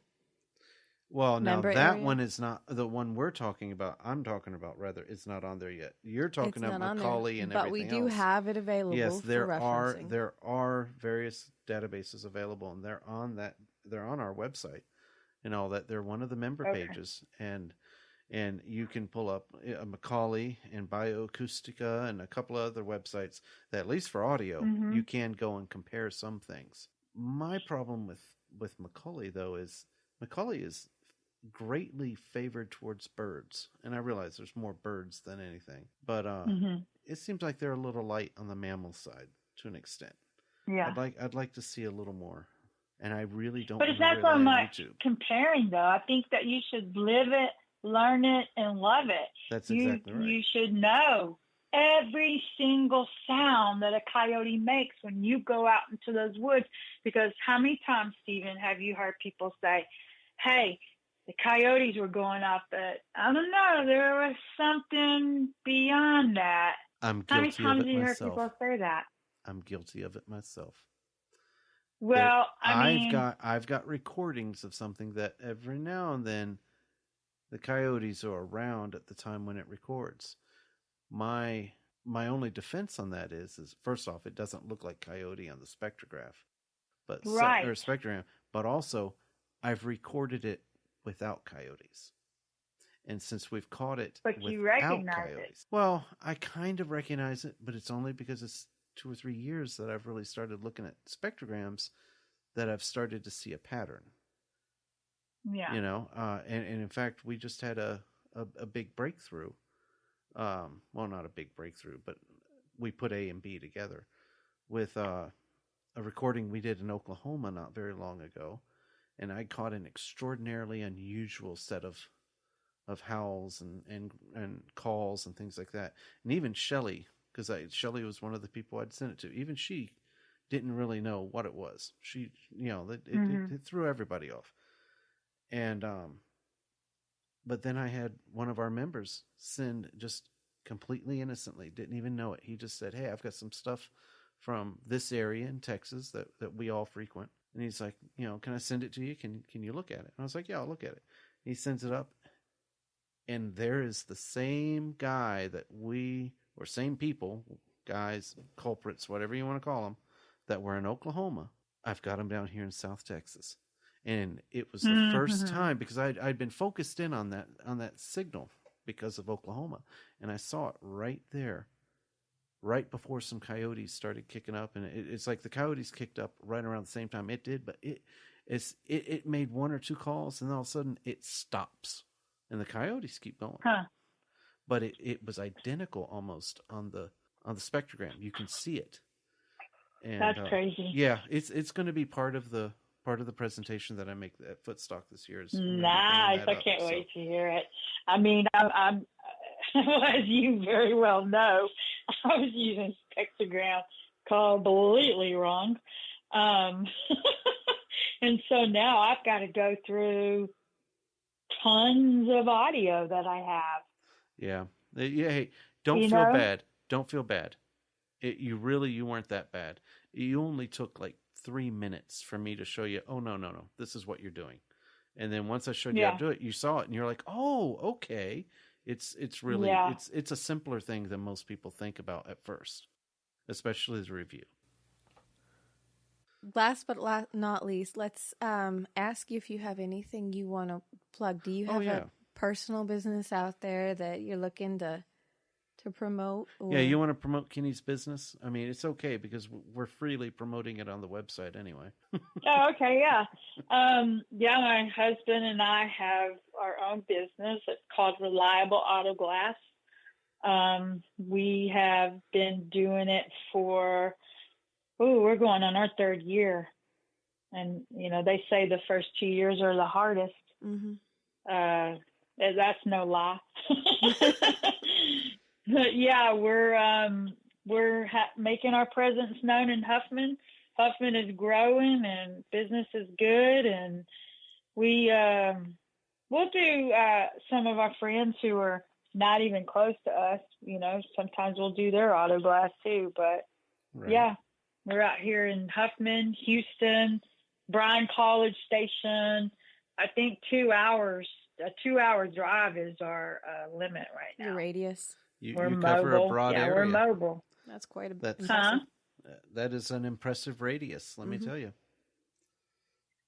Well, no, that one is not the one we're talking about. I'm talking about, rather, it's not on there yet. You're talking about Macaulay and everything else. But we do have it available. Yes, there for are various databases available, and they're on our website and all that. They're one of the member pages, and you can pull up Macaulay and Bioacoustica and a couple of other websites that, at least for audio, you can go and compare some things. My problem with Macaulay, though, is Macaulay is greatly favored towards birds, and I realize there's more birds than anything, but it seems like they're a little light on the mammal side to an extent. Yeah, I'd like to see a little more, and I really don't. But it's not so much comparing, though. I think that you should live it, learn it, and love it. That's exactly right. You should know every single sound that a coyote makes when you go out into those woods, because how many times, Stephen, have you heard people say, hey, the coyotes were going off, but I don't know, there was something beyond that. I'm guilty How many times of it have you myself. heard people say that? I'm guilty of it myself. Well, I've got recordings of something that every now and then the coyotes are around at the time when it records. My only defense on that is first off, it doesn't look like coyote on the spectrograph, or spectrogram, but also I've recorded it without coyotes, And since we've caught it but you without recognize coyotes, it. well, I kind of recognize it, but it's only because it's 2 or 3 years that I've really started looking at spectrograms that I've started to see a pattern. Yeah. You know, and in fact, we just had a big breakthrough. Well, not a big breakthrough, but we put A and B together with a recording we did in Oklahoma not very long ago. And I caught an extraordinarily unusual set of howls and calls and things like that. And even Shelley, because Shelley was one of the people I'd sent it to, even she didn't really know what it was. She, you know, it threw everybody off. And, but then I had one of our members send just completely innocently, didn't even know it. He just said, "Hey, I've got some stuff from this area in Texas that we all frequent." And he's like, "You know, can I send it to you? Can you look at it?" And I was like, "Yeah, I'll look at it." He sends it up, and there is the same guy or same people, guys, culprits, whatever you want to call them, that were in Oklahoma. I've got them down here in South Texas. And it was the first time, because I'd been focused in on that signal because of Oklahoma. And I saw it right there, right before some coyotes started kicking up. And it's like the coyotes kicked up right around the same time it did, but it made 1 or 2 calls, and then all of a sudden it stops. And the coyotes keep going. Huh. But it was identical almost on the spectrogram. You can see it. And, that's crazy. Yeah, it's going to be part of the presentation that I make at Footstock this year. Nice. I can't wait to hear it. I mean, I'm as you very well know, I was using spectrogram completely wrong. And so now I've got to go through tons of audio that I have. Yeah. Hey, don't feel bad. Don't feel bad. You weren't that bad. You only took like 3 minutes for me to show you, oh, no, this is what you're doing. And then once I showed you how to do it, you saw it and you're like, oh, okay. It's really, it's a simpler thing than most people think about at first, especially as a review. Last but not least, let's ask you if you have anything you want to plug. Do you have a personal business out there that you're looking to promote? Or... Yeah, you want to promote Kenny's business? I mean, it's okay because we're freely promoting it on the website anyway. Oh, okay, yeah. My husband and I have our own business. It's called Reliable Auto Glass. We have been doing it for, we're going on our 3rd year. And, you know, they say the first 2 years are the hardest. Mm-hmm. That's no lie. But yeah, we're making our presence known in Huffman. Huffman is growing and business is good, and we'll do some of our friends who are not even close to us. You know, sometimes we'll do their auto glass too. But yeah, we're out here in Huffman, Houston, Bryan College Station. I think 2 hours. A 2-hour drive is our limit right now. Your radius. You cover a broad area. Yeah, we're mobile. That's quite that is an impressive radius, let me tell you.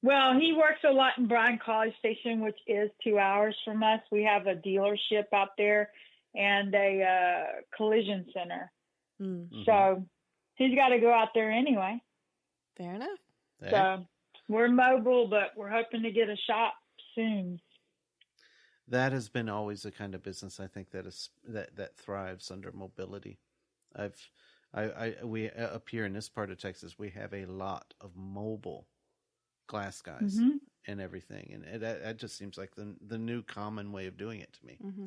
Well, he works a lot in Bryan College Station, which is 2 hours from us. We have a dealership out there and a collision center. Mm-hmm. So he's got to go out there anyway. Fair enough. So we're mobile, but we're hoping to get a shop soon. That has been always a kind of business I think that thrives under mobility. We up here in this part of Texas, we have a lot of mobile glass guys and everything, and that just seems like the new common way of doing it to me. Mm-hmm.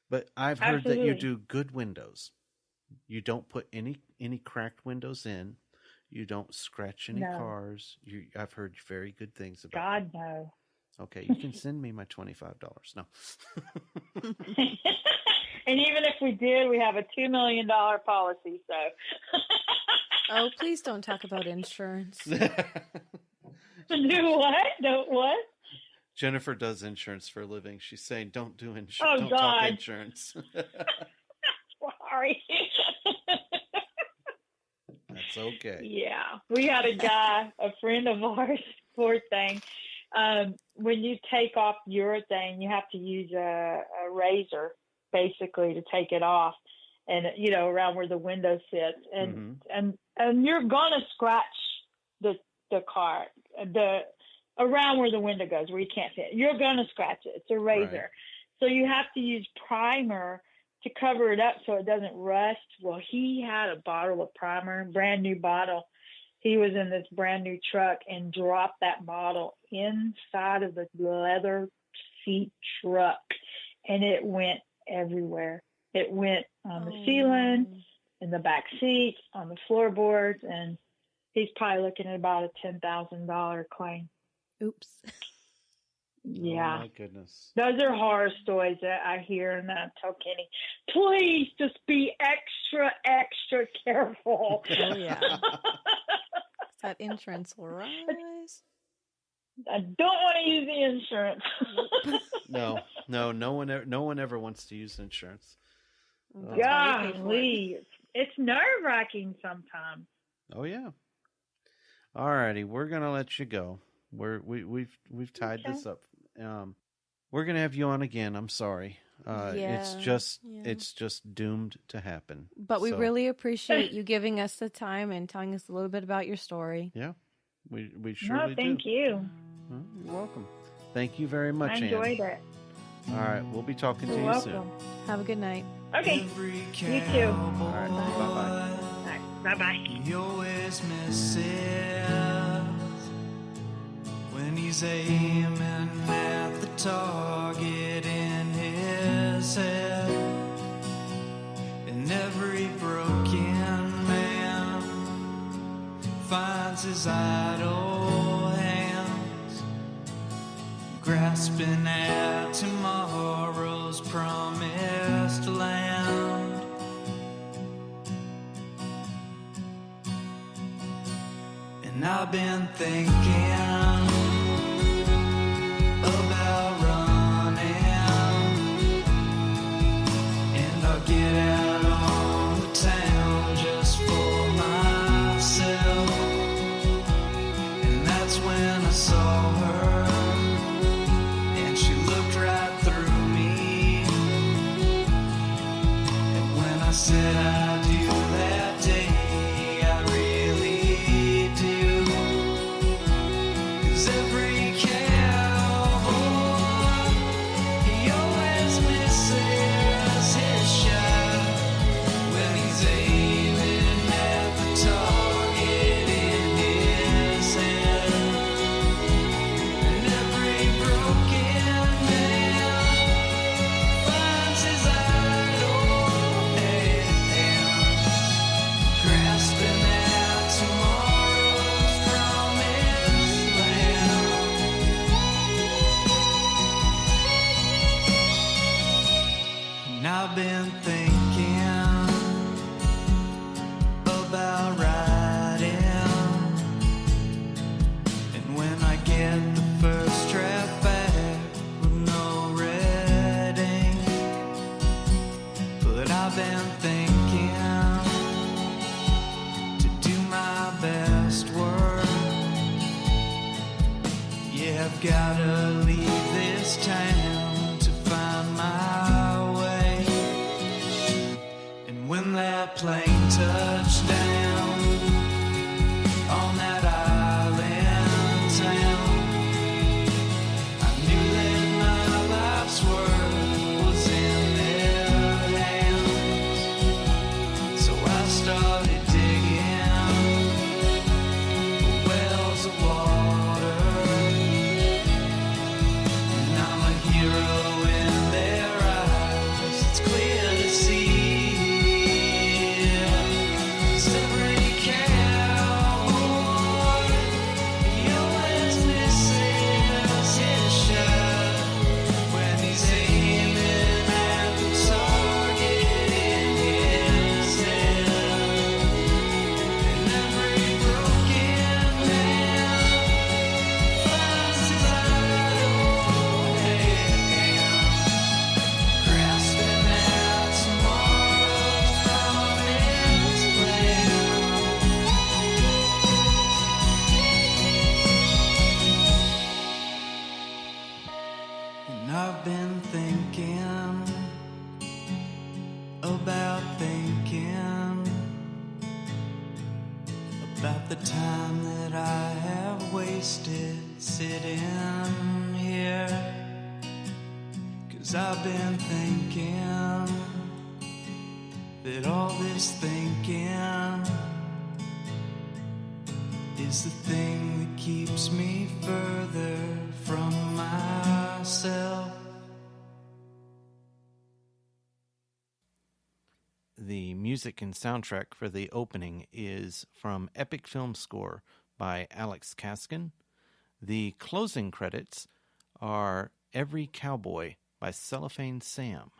But I've heard that you do good windows. You don't put any cracked windows in. You don't scratch any cars. I've heard very good things about. God no. Okay, you can send me my $25. No. And even if we did, we have a $2 million policy, so. Oh, please don't talk about insurance. Do what? Don't what? Jennifer does insurance for a living. She's saying don't do insurance. Oh, don't God. talk insurance. Sorry. That's okay. Yeah. We had a guy, a friend of ours, poor thing. when you take off urethane, you have to use a razor basically to take it off, and around where the window sits, and you're gonna scratch the car, around where the window goes, where you can't see it. You're gonna scratch it. It's a razor, right. So you have to use primer to cover it up so it doesn't rust. Well, he had a bottle of primer, brand new bottle. He was in this brand new truck and dropped that bottle inside of the leather seat truck, and it went everywhere. It went on the ceiling, in the back seats, on the floorboards, and he's probably looking at about a $10,000 claim. Oops. Yeah. Oh, my goodness. Those are horror stories that I hear, and I tell Kenny, please just be extra, extra careful. Oh, yeah. That insurance will rise. I don't want to use the insurance. No one ever wants to use insurance. Golly, it's nerve-wracking sometimes. Oh yeah. All righty, we're gonna let you go. We've tied this up. We're gonna have you on again. I'm sorry. It's just doomed to happen. But we really appreciate you giving us the time and telling us a little bit about your story. Yeah, we surely do. Thank you. You're welcome. Thank you very much, I enjoyed it. All right, we'll be talking to you soon. Have a good night. Okay, you too. All right, bye-bye. Bye-bye. He always misses when he's aiming at the target in his head. And every broken man finds his idle hands grasping at tomorrow's promised land. And I've been thinking about running, and I'll get out on the town just for myself. And that's when I saw her, and she looked right through me. And when I said I do that day, I really do. 'Cause every cowboy, he always misses his shot when he's aiming at the target in his head. And every broken man finds his idle hands grasping at tomorrow's promised land. And I've been thinking about riding, and when I get the first draft back with no red ink, but I've been thinking to do my best work. Yeah, I've gotta leave this town to find my way. And when that plane touched down on that island town, I knew that my life's work was in their hands. So I started digging for wells of water, and I'm a hero in their eyes. It's clear to see. 'Cause every the time that I have wasted sitting here. 'Cause I've been thinking that all this thinking is the thing that keeps me further from myself. The music and soundtrack for the opening is from Epic Film Score by Alex Kaskin. The closing credits are Every Cowboy by Cellophane Sam.